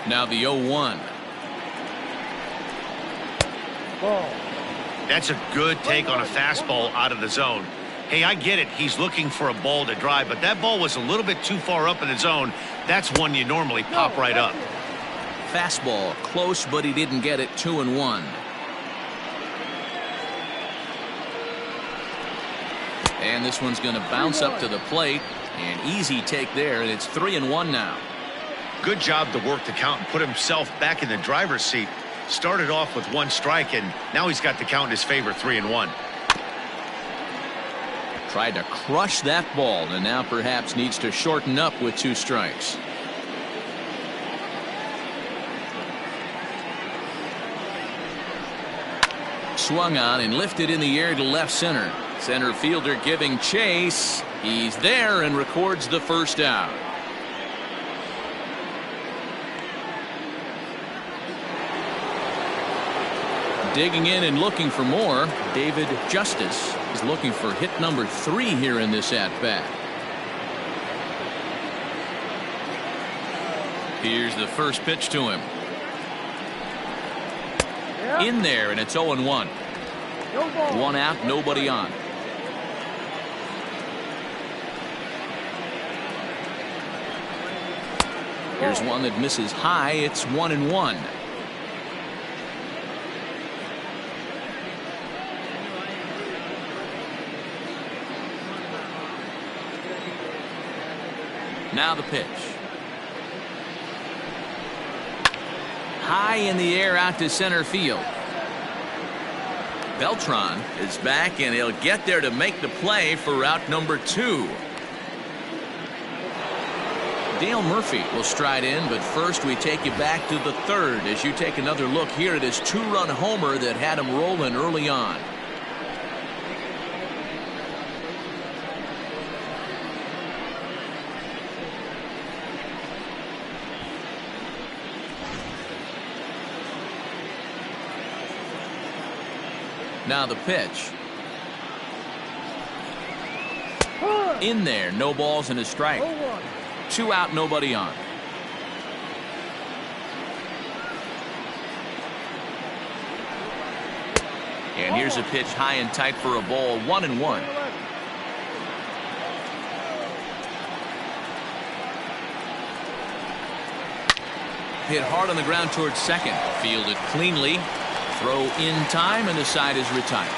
Now the 0-1. That's a good take on a fastball out of the zone. Hey, I get it. He's looking for a ball to drive, but that ball was a little bit too far up in the zone. That's one you normally pop right up. Fastball close, but he didn't get it. 2-1. And this one's going to bounce up to the plate. An easy take there, and it's 3-1 now. Good job to work the count and put himself back in the driver's seat. Started off with one strike, and now he's got the count in his favor, 3-1. Tried to crush that ball, and now perhaps needs to shorten up with 2 strikes. Swung on and lifted in the air to left center. Center fielder giving chase. He's there and records the first out. Digging in and looking for more, David Justice is looking for hit number 3 here in this at-bat. Here's the first pitch to him. In there, and it's 0-1. 1 out, nobody on. Here's one that misses high. It's 1-1. Now the pitch. High in the air out to center field. Beltran is back, and he'll get there to make the play for out number 2. Dale Murphy will stride in, but first we take you back to the 3rd as you take another look here at his 2-run homer that had him rolling early on. Now the pitch. In there, no balls and a strike. 2 out, nobody on. And here's a pitch high and tight for a ball. 1-1. Hit hard on the ground towards second. Fielded cleanly. Throw in time, and the side is retired.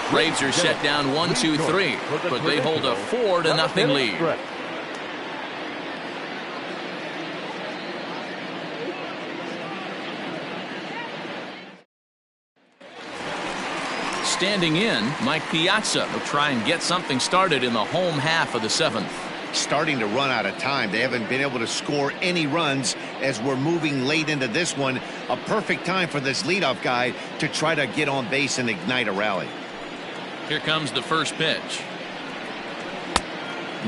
Braves are set down 1-2-3, but they hold a 4-0 lead. Standing in, Mike Piazza will try and get something started in the home half of the 7th. Starting to run out of time. They haven't been able to score any runs as we're moving late into this one. A perfect time for this leadoff guy to try to get on base and ignite a rally. Here comes the first pitch.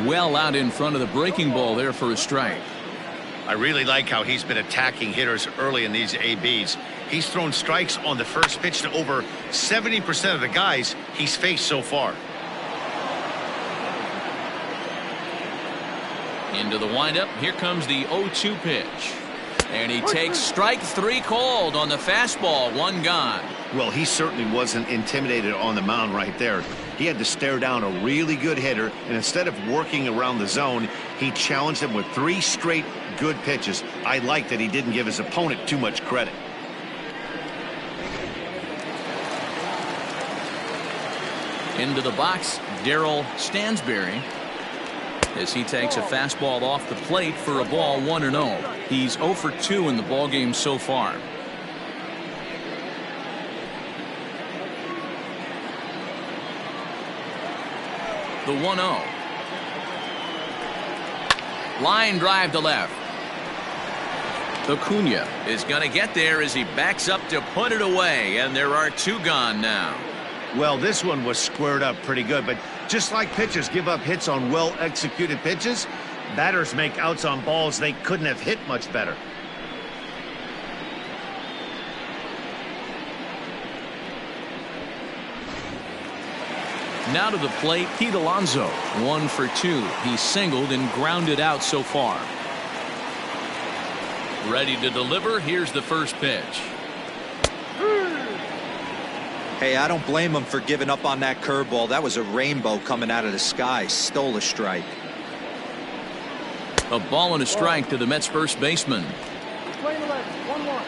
Well out in front of the breaking ball there for a strike. I really like how he's been attacking hitters early in these ABs. He's thrown strikes on the first pitch to over 70% of the guys he's faced so far. Into the windup. Here comes the 0-2 pitch. And he takes strike 3 called on the fastball. 1 gone. Well, he certainly wasn't intimidated on the mound right there. He had to stare down a really good hitter, and instead of working around the zone, he challenged him with 3 straight good pitches. I like that he didn't give his opponent too much credit. Into the box, Darryl Stansberry, as he takes a fastball off the plate for a ball. 1-0. He's 0 for 2 in the ballgame so far. The 1-0. Line drive to left. Acuna is going to get there as he backs up to put it away, and there are 2 gone now. Well, this one was squared up pretty good, but just like pitchers give up hits on well-executed pitches, batters make outs on balls they couldn't have hit much better. Now to the plate, Pete Alonso, 1 for 2. He singled and grounded out so far. Ready to deliver. Here's the first pitch. Hey, I don't blame him for giving up on that curveball. That was a rainbow coming out of the sky. Stole a strike. A ball and a strike to the Mets first baseman. Playing 11, 1-1.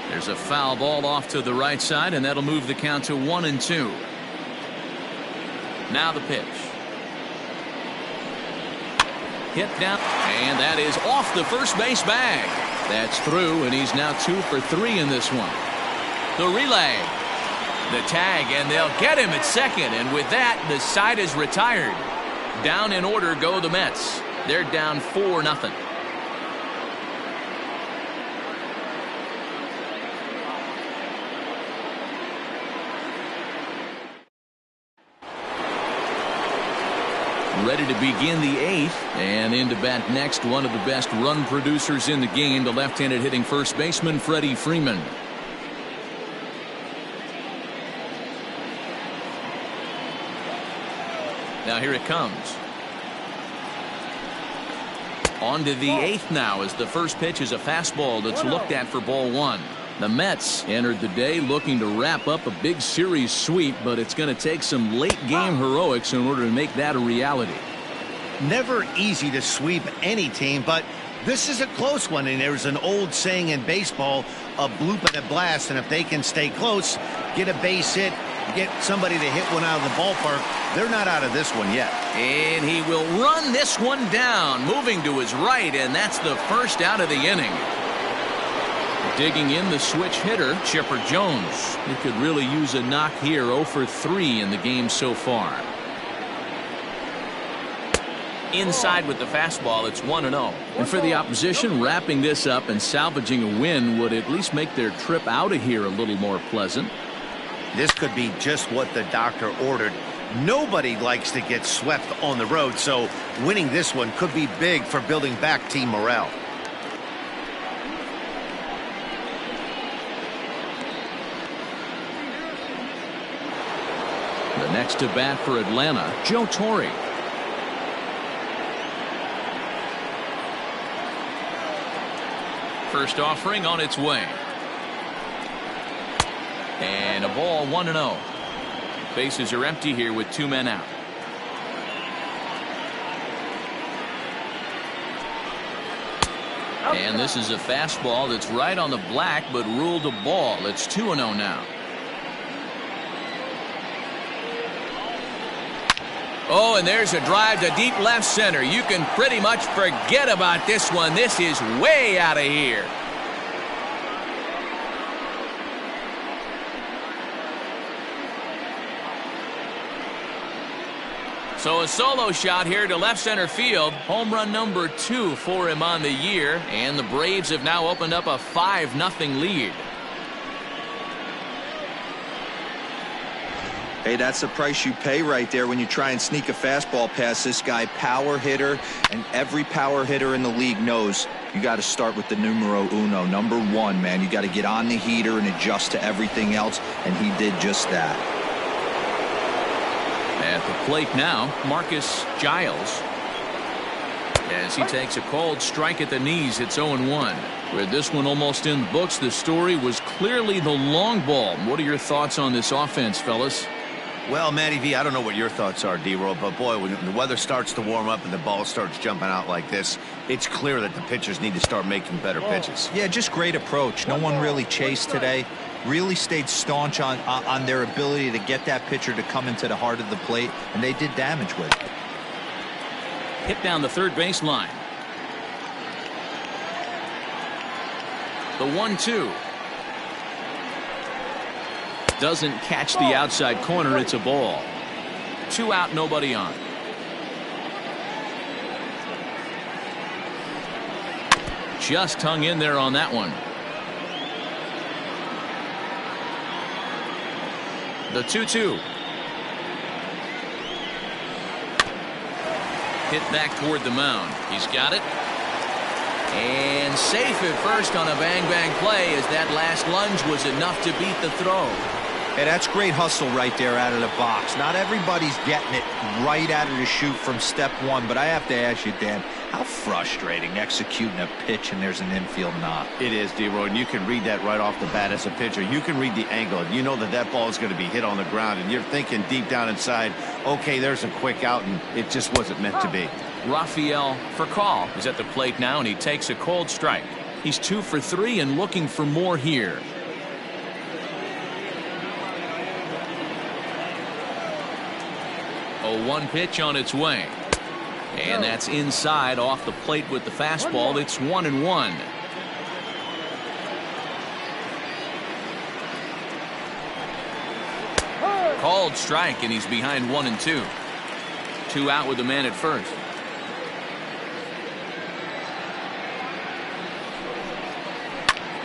There's a foul ball off to the right side, and that'll move the count to 1-2. Now the pitch. Hit down, and that is off the first base bag. That's through, and he's now 2 for 3 in this one. The relay. The tag, and they'll get him at second, and with that, the side is retired. Down in order go the Mets. They're down 4-0. Ready to begin the 8th, and in to bat next, one of the best run producers in the game, the left-handed hitting first baseman Freddie Freeman. Now here it comes. On to the 8th now, as the first pitch is a fastball that's looked at for ball 1. The Mets entered the day looking to wrap up a big series sweep, but it's going to take some late game heroics in order to make that a reality. Never easy to sweep any team, but this is a close one, and there's an old saying in baseball, a bloop and a blast, and if they can stay close, get a base hit, get somebody to hit one out of the ballpark, they're not out of this one yet. And he will run this one down, moving to his right, and that's the first out of the inning. Digging in the switch hitter, Chipper Jones. He could really use a knock here. 0 for 3 in the game so far. Inside with the fastball, it's 1-0. And for the opposition, wrapping this up and salvaging a win would at least make their trip out of here a little more pleasant. This could be just what the doctor ordered. Nobody likes to get swept on the road, so winning this one could be big for building back team morale. The next to bat for Atlanta, Joe Torre. First offering on its way. And a ball, 1-0. Bases are empty here with 2 men out. And this is a fastball that's right on the black but ruled a ball. It's 2-0 now. Oh, and there's a drive to deep left center. You can pretty much forget about this one. This is way out of here. So a solo shot here to left center field. Home run number 2 for him on the year. And the Braves have now opened up a 5-0 lead. Hey, that's the price you pay right there when you try and sneak a fastball past this guy. Power hitter, and every power hitter in the league knows you got to start with the numero uno, number 1, man. You got to get on the heater and adjust to everything else, and he did just that. At the plate now, Marcus Giles. As he takes a cold strike at the knees, it's 0-1. With this one almost in the books, the story was clearly the long ball. What are your thoughts on this offense, fellas? Well, Matty V, I don't know what your thoughts are, D-Roll, but boy, when the weather starts to warm up and the ball starts jumping out like this, it's clear that the pitchers need to start making better pitches. Yeah, just great approach. No one really chased today. Really stayed staunch on their ability to get that pitcher to come into the heart of the plate, and they did damage with it. Hit down the third base line. The 1-2. Doesn't catch the outside corner. It's a ball. 2 out, nobody on. just hung in there on that one. The 2-2. Hit back toward the mound. He's got it. And safe at first on a bang-bang play, as that last lunge was enough to beat the throw. Hey, that's great hustle right there out of the box. Not everybody's getting it right out of the chute from step one, but I have to ask you, Dan, how frustrating executing a pitch and there's an infield knock. It is, D-Roy, and you can read that right off the bat as a pitcher. You can read the angle. You know that ball is going to be hit on the ground, and you're thinking deep down inside, okay, there's a quick out, and it just wasn't meant to be. Rafael Furcal is at the plate now, and he takes a cold strike. He's 2 for 3 and looking for more here. A 1 pitch on its way. And that's inside off the plate with the fastball. It's 1-1. Called strike, and he's behind 1-2. 2 out with the man at first.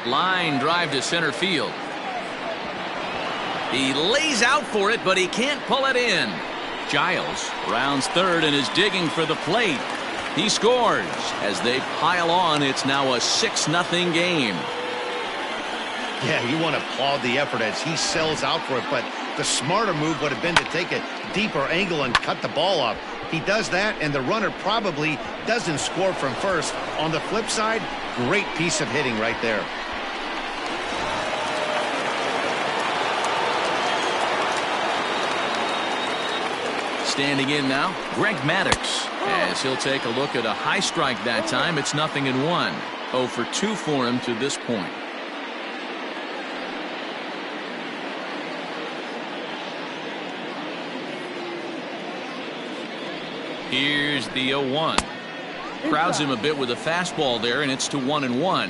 Line drive to center field. He lays out for it, but he can't pull it in. Giles rounds third and is digging for the plate. He scores. As they pile on, it's now a 6-0 game. Yeah, you want to applaud the effort as he sells out for it, but the smarter move would have been to take a deeper angle and cut the ball off. He does that, and the runner probably doesn't score from first. On the flip side, great piece of hitting right there. Standing in now, Greg Maddux, as he'll take a look at a high strike that time. It's 0-1. 0 for 2 for him to this point. Here's the 0-1. Crowds him a bit with a fastball there, and it's to 1-1.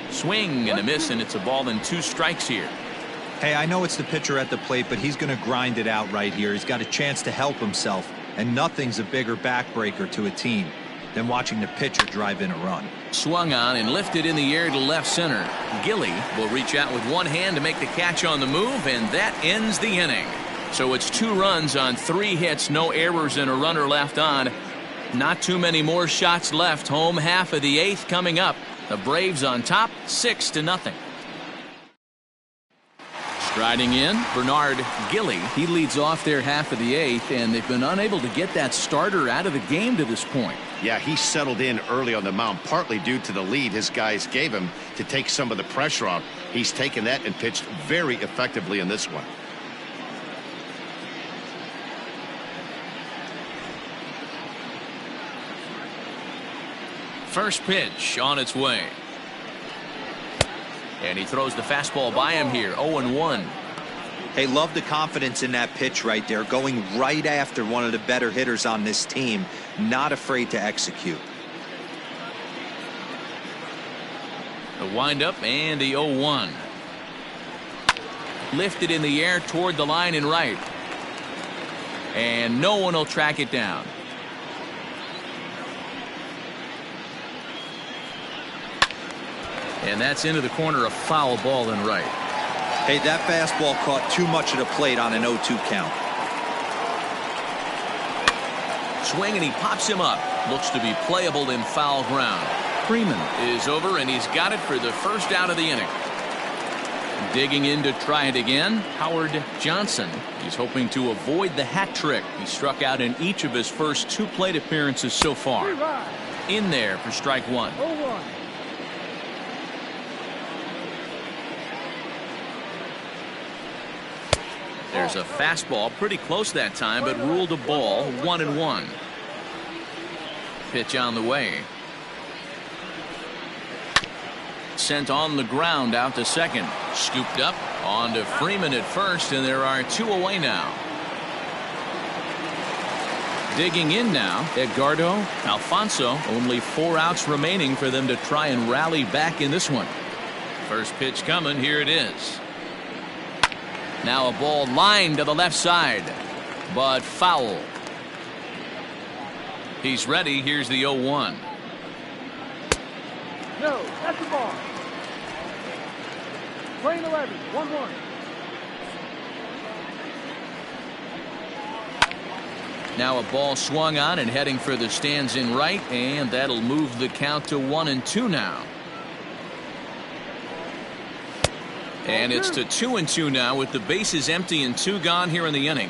Swing and a miss, and it's a ball and 2 strikes here. Hey, I know it's the pitcher at the plate, but he's going to grind it out right here. He's got a chance to help himself, and nothing's a bigger backbreaker to a team than watching the pitcher drive in a run. Swung on and lifted in the air to left center. Gilly will reach out with one hand to make the catch on the move, and that ends the inning. So it's 2 runs on 3 hits, no errors, and a runner left on. Not too many more shots left. Home half of the 8th coming up. The Braves on top, 6-0. Striding in, Bernard Gilly. He leads off their half of the 8th, and they've been unable to get that starter out of the game to this point. Yeah, he settled in early on the mound, partly due to the lead his guys gave him to take some of the pressure off. He's taken that and pitched very effectively in this one. First pitch on its way. And he throws the fastball by him here. 0-1. Hey, love the confidence in that pitch right there. Going right after one of the better hitters on this team. Not afraid to execute. The windup and the 0-1. Lifted in the air toward the line and right. And no one will track it down. And that's into the corner, a foul ball and right. Hey, that fastball caught too much of the plate on an 0-2 count. Swing, and he pops him up. Looks to be playable in foul ground. Freeman is over, and he's got it for the first out of the inning. Digging in to try it again, Howard Johnson. He's hoping to avoid the hat trick. He struck out in each of his first 2 plate appearances so far. In there for strike 1. 0-1. There's a fastball pretty close that time, but ruled a ball. 1-1. Pitch on the way. Sent on the ground out to second. Scooped up on to Freeman at first, and there are 2 away now. Digging in now, Edgardo Alfonso. Only 4 outs remaining for them to try and rally back in this one. First pitch coming. Here it is. Now a ball lined to the left side, but foul. He's ready. Here's the 0-1. No, that's the ball. Playing 11, 1-1. Now a ball swung on and heading for the stands in right, and that'll move the count to 1-2 now. And it's to 2-2 now with the bases empty and 2 gone here in the inning.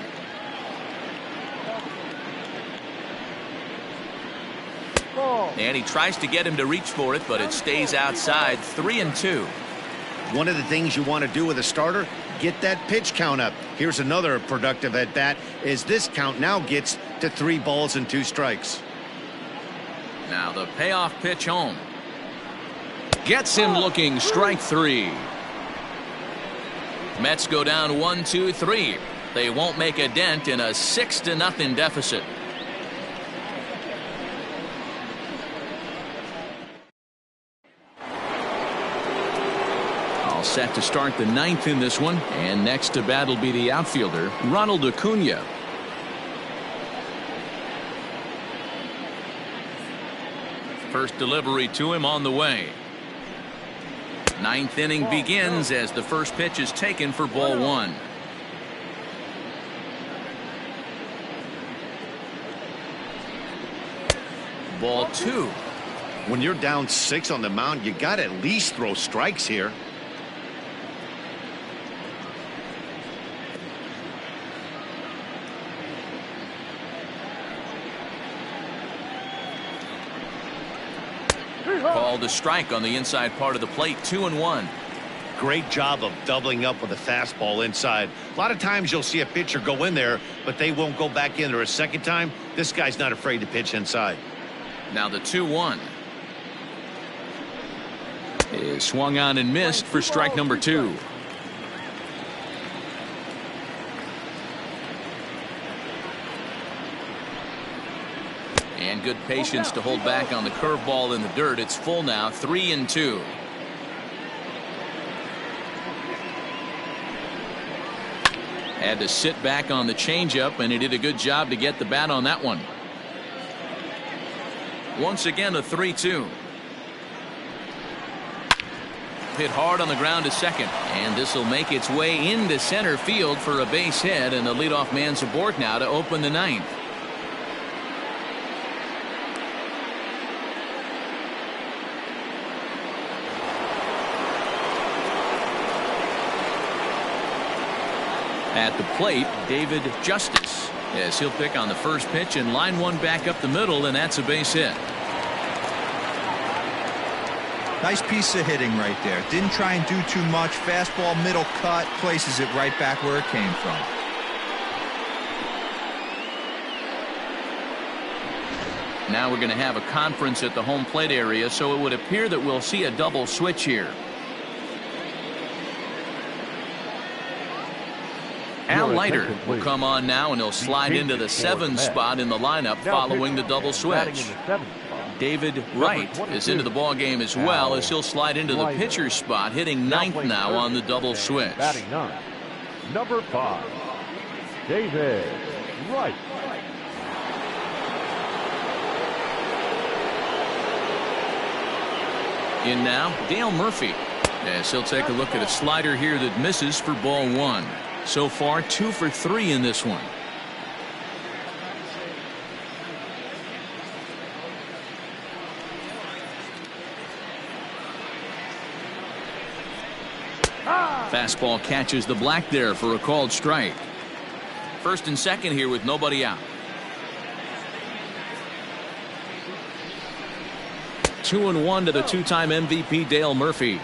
And he tries to get him to reach for it, but it stays outside. 3-2. One of the things you want to do with a starter, get that pitch count up. Here's another productive at bat as this count now gets to 3 balls and 2 strikes. Now the payoff pitch home. Gets him looking. Strike 3. Mets go down 1-2-3. They won't make a dent in a 6-0 deficit. Set to start the 9th in this one, and next to bat will be the outfielder Ronald Acuna. First delivery to him on the way. 9th inning begins as the first pitch is taken for ball 1. Ball 2. When you're down 6 on the mound, you got to at least throw strikes here. Called a strike on the inside part of the plate. 2-1. Great job of doubling up with a fastball inside. A lot of times you'll see a pitcher go in there, but they won't go back in there a second time. This guy's not afraid to pitch inside. Now the 2-1 is swung on and missed for strike number 2. And good patience to hold back on the curveball in the dirt. It's full now. 3-2. Had to sit back on the changeup, and he did a good job to get the bat on that one. Once again, a 3-2. Hit hard on the ground to second, and this will make its way into center field for a base hit, and the leadoff man's aboard now to open the 9th. At the plate, David Justice, as he'll pick on the first pitch and line one back up the middle, and that's a base hit. Nice piece of hitting right there. Didn't try and do too much. Fastball, middle cut, places it right back where it came from. Now we're going to have a conference at the home plate area, so it would appear that we'll see a double switch here. Al Leiter will come on now, and he'll slide into the 7th spot in the lineup following the double switch. David Wright is into the ball game as well, as he'll slide into the pitcher's spot, hitting 9th now on the double switch. Batting 9, number 5, David Wright. In now, Dale Murphy, as he'll take a look at a slider here that misses for ball 1. So far, 2 for 3 in this one. Fastball catches the black there for a called strike. First and second here with nobody out. 2-1 to the two-time MVP Dale Murphy.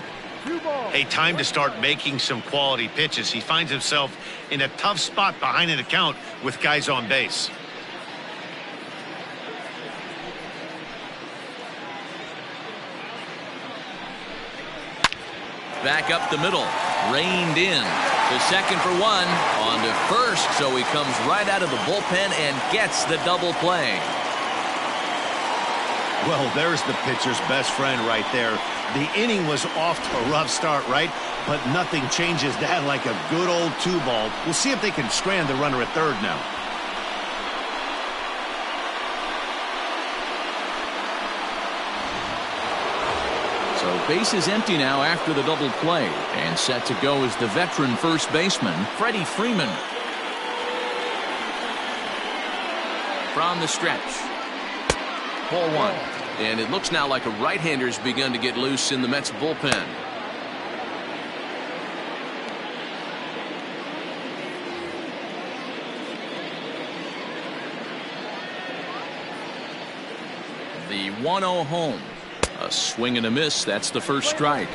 A time to start making some quality pitches. He finds himself in a tough spot behind an account with guys on base. Back up the middle, reined in to second for 1, on to first, so he comes right out of the bullpen and gets the double play. Well, there's the pitcher's best friend right there. The inning was off to a rough start, right? But nothing changes that like a good old 2-ball. We'll see if they can strand the runner at third now. So base is empty now after the double play. And set to go is the veteran first baseman, Freddie Freeman. From the stretch. Ball one. And it looks now like a right-hander's begun to get loose in the Mets bullpen. The 1-0 home. A swing and a miss. That's the first strike.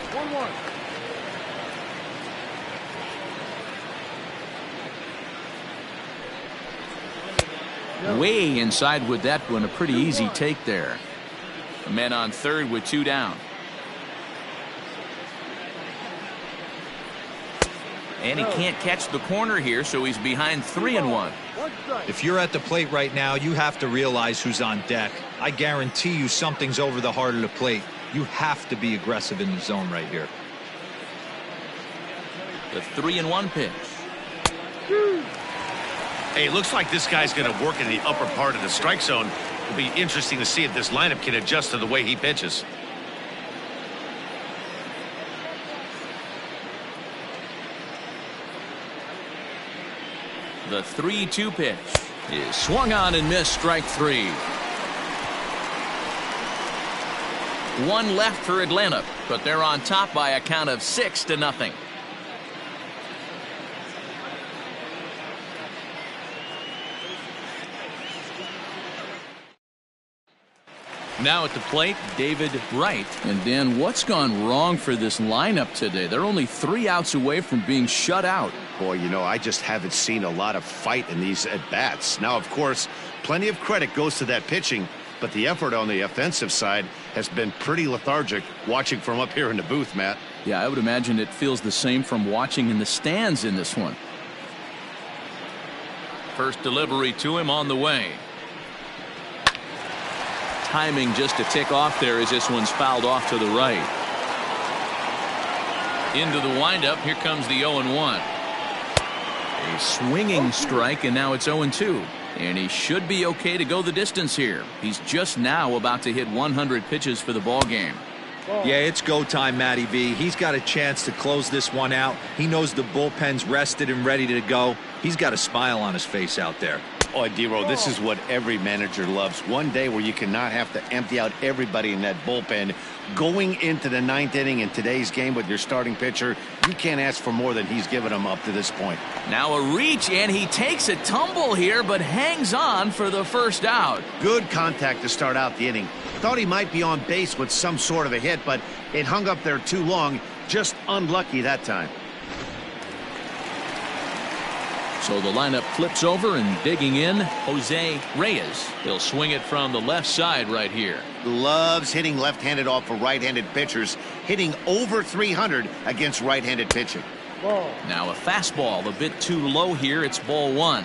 1-1. Way inside with that one. A pretty easy take there. A man on third with 2 down. And he can't catch the corner here, so he's behind 3-1. If you're at the plate right now, you have to realize who's on deck. I guarantee you something's over the heart of the plate. You have to be aggressive in the zone right here. The 3-1 pitch. Hey, it looks like this guy's going to work in the upper part of the strike zone. It'll be interesting to see if this lineup can adjust to the way he pitches. The 3-2 pitch is swung on and missed. Strike 3. One left for Atlanta, but they're on top by a count of 6-0. Now at the plate, David Wright. And Dan, what's gone wrong for this lineup today? They're only 3 outs away from being shut out. Boy, you know, I just haven't seen a lot of fight in these at-bats. Now, of course, plenty of credit goes to that pitching, but the effort on the offensive side has been pretty lethargic watching from up here in the booth, Matt. Yeah, I would imagine it feels the same from watching in the stands in this one. First delivery to him on the way. Timing just a tick off there as this one's fouled off to the right. Into the windup. Here comes the 0-1. A swinging strike, and now it's 0-2. And he should be okay to go the distance here. He's just now about to hit 100 pitches for the ball game. Yeah, it's go time, Matty V. He's got a chance to close this one out. He knows the bullpen's rested and ready to go. He's got a smile on his face out there. Oh, D-Row, this is what every manager loves. One day where you cannot have to empty out everybody in that bullpen. Going into the 9th inning in today's game with your starting pitcher, you can't ask for more than he's given them up to this point. Now a reach, and he takes a tumble here, but hangs on for the first out. Good contact to start out the inning. Thought he might be on base with some sort of a hit, but it hung up there too long. Just unlucky that time. So the lineup flips over, and digging in, Jose Reyes. He'll swing it from the left side right here. Loves hitting left-handed off of right-handed pitchers, hitting over 300 against right-handed pitching. Now a fastball a bit too low here. It's ball 1.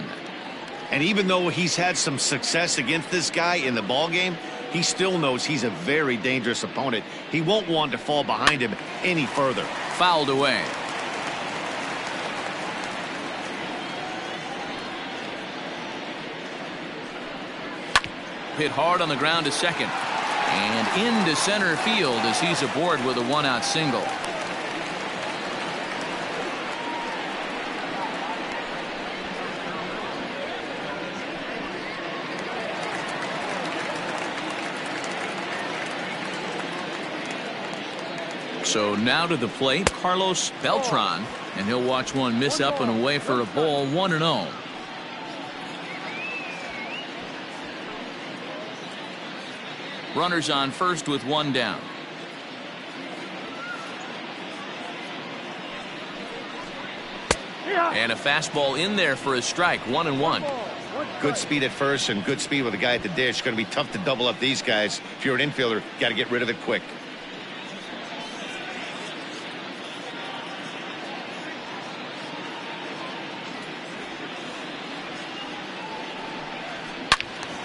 And even though he's had some success against this guy in the ball game, he still knows he's a very dangerous opponent. He won't want to fall behind him any further. Fouled away. Hit hard on the ground to second. And into center field as he's aboard with a 1-out single. So now to the plate, Carlos Beltran, and he'll watch one miss up and away for a ball. 1-0. Runners on first with 1 down. And a fastball in there for a strike. 1-1. Good speed at first and good speed with a guy at the dish. Going to be tough to double up these guys. If you're an infielder, got to get rid of it quick.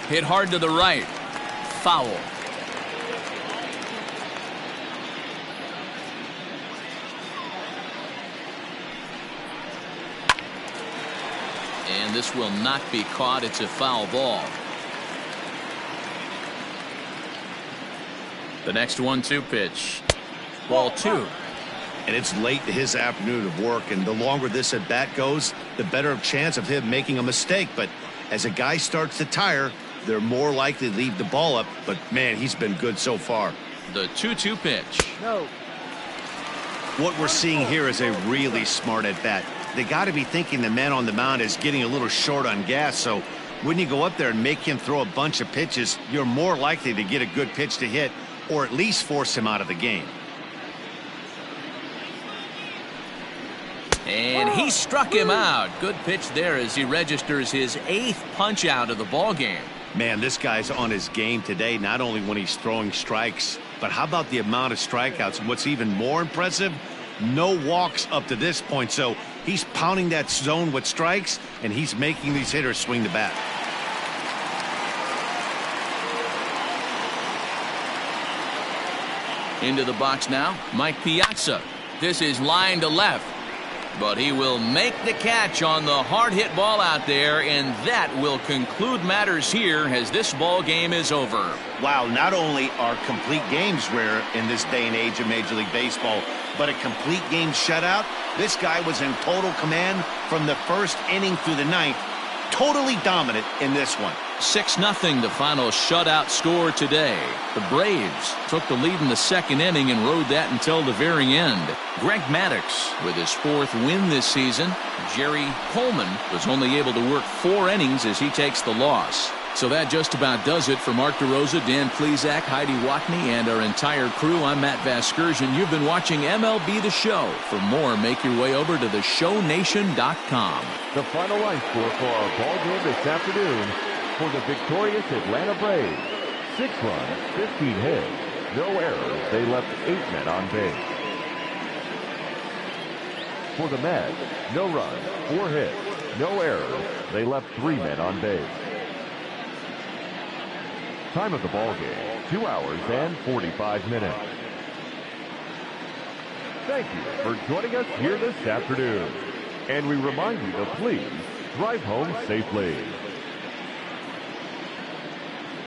Hit hard to the right. Foul. And this will not be caught. It's a foul ball. The next 1-2 pitch. Ball 2. And it's late in his afternoon of work, and the longer this at bat goes, the better chance of him making a mistake. But as a guy starts to tire, they're more likely to leave the ball up. But man, he's been good so far. The 2-2 pitch. No. What we're seeing here is a really smart at bat. They got to be thinking the man on the mound is getting a little short on gas. So when you go up there and make him throw a bunch of pitches, you're more likely to get a good pitch to hit, or at least force him out of the game. And he struck him out. Good pitch there as he registers his 8th punch out of the ball game. Man, this guy's on his game today, not only when he's throwing strikes, but how about the amount of strikeouts? And what's even more impressive, no walks up to this point. So he's pounding that zone with strikes, and he's making these hitters swing the bat. Into the box now, Mike Piazza. This is line to left. But he will make the catch on the hard hit ball out there, and that will conclude matters here as this ball game is over. Wow, not only are complete games rare in this day and age of Major League Baseball, but a complete game shutout. This guy was in total command from the first inning through the ninth. Totally dominant in this one. 6-0 the final shutout score today. The Braves took the lead in the second inning and rode that until the very end. Greg Maddux with his 4th win this season. Jerry Coleman was only able to work 4 innings as he takes the loss. So that just about does it for Mark DeRosa, Dan Plesac, Heidi Watney, and our entire crew. I'm Matt Vasgersian. You've been watching MLB The Show. For more, make your way over to theshownation.com. The final line score for our ball game this afternoon for the victorious Atlanta Braves. 6 runs, 15 hits, no errors. They left 8 men on base. For the Mets, no runs, 4 hits, no errors. They left 3 men on base. Time of the ball game, 2 hours and 45 minutes. Thank you for joining us here this afternoon. And we remind you to please drive home safely.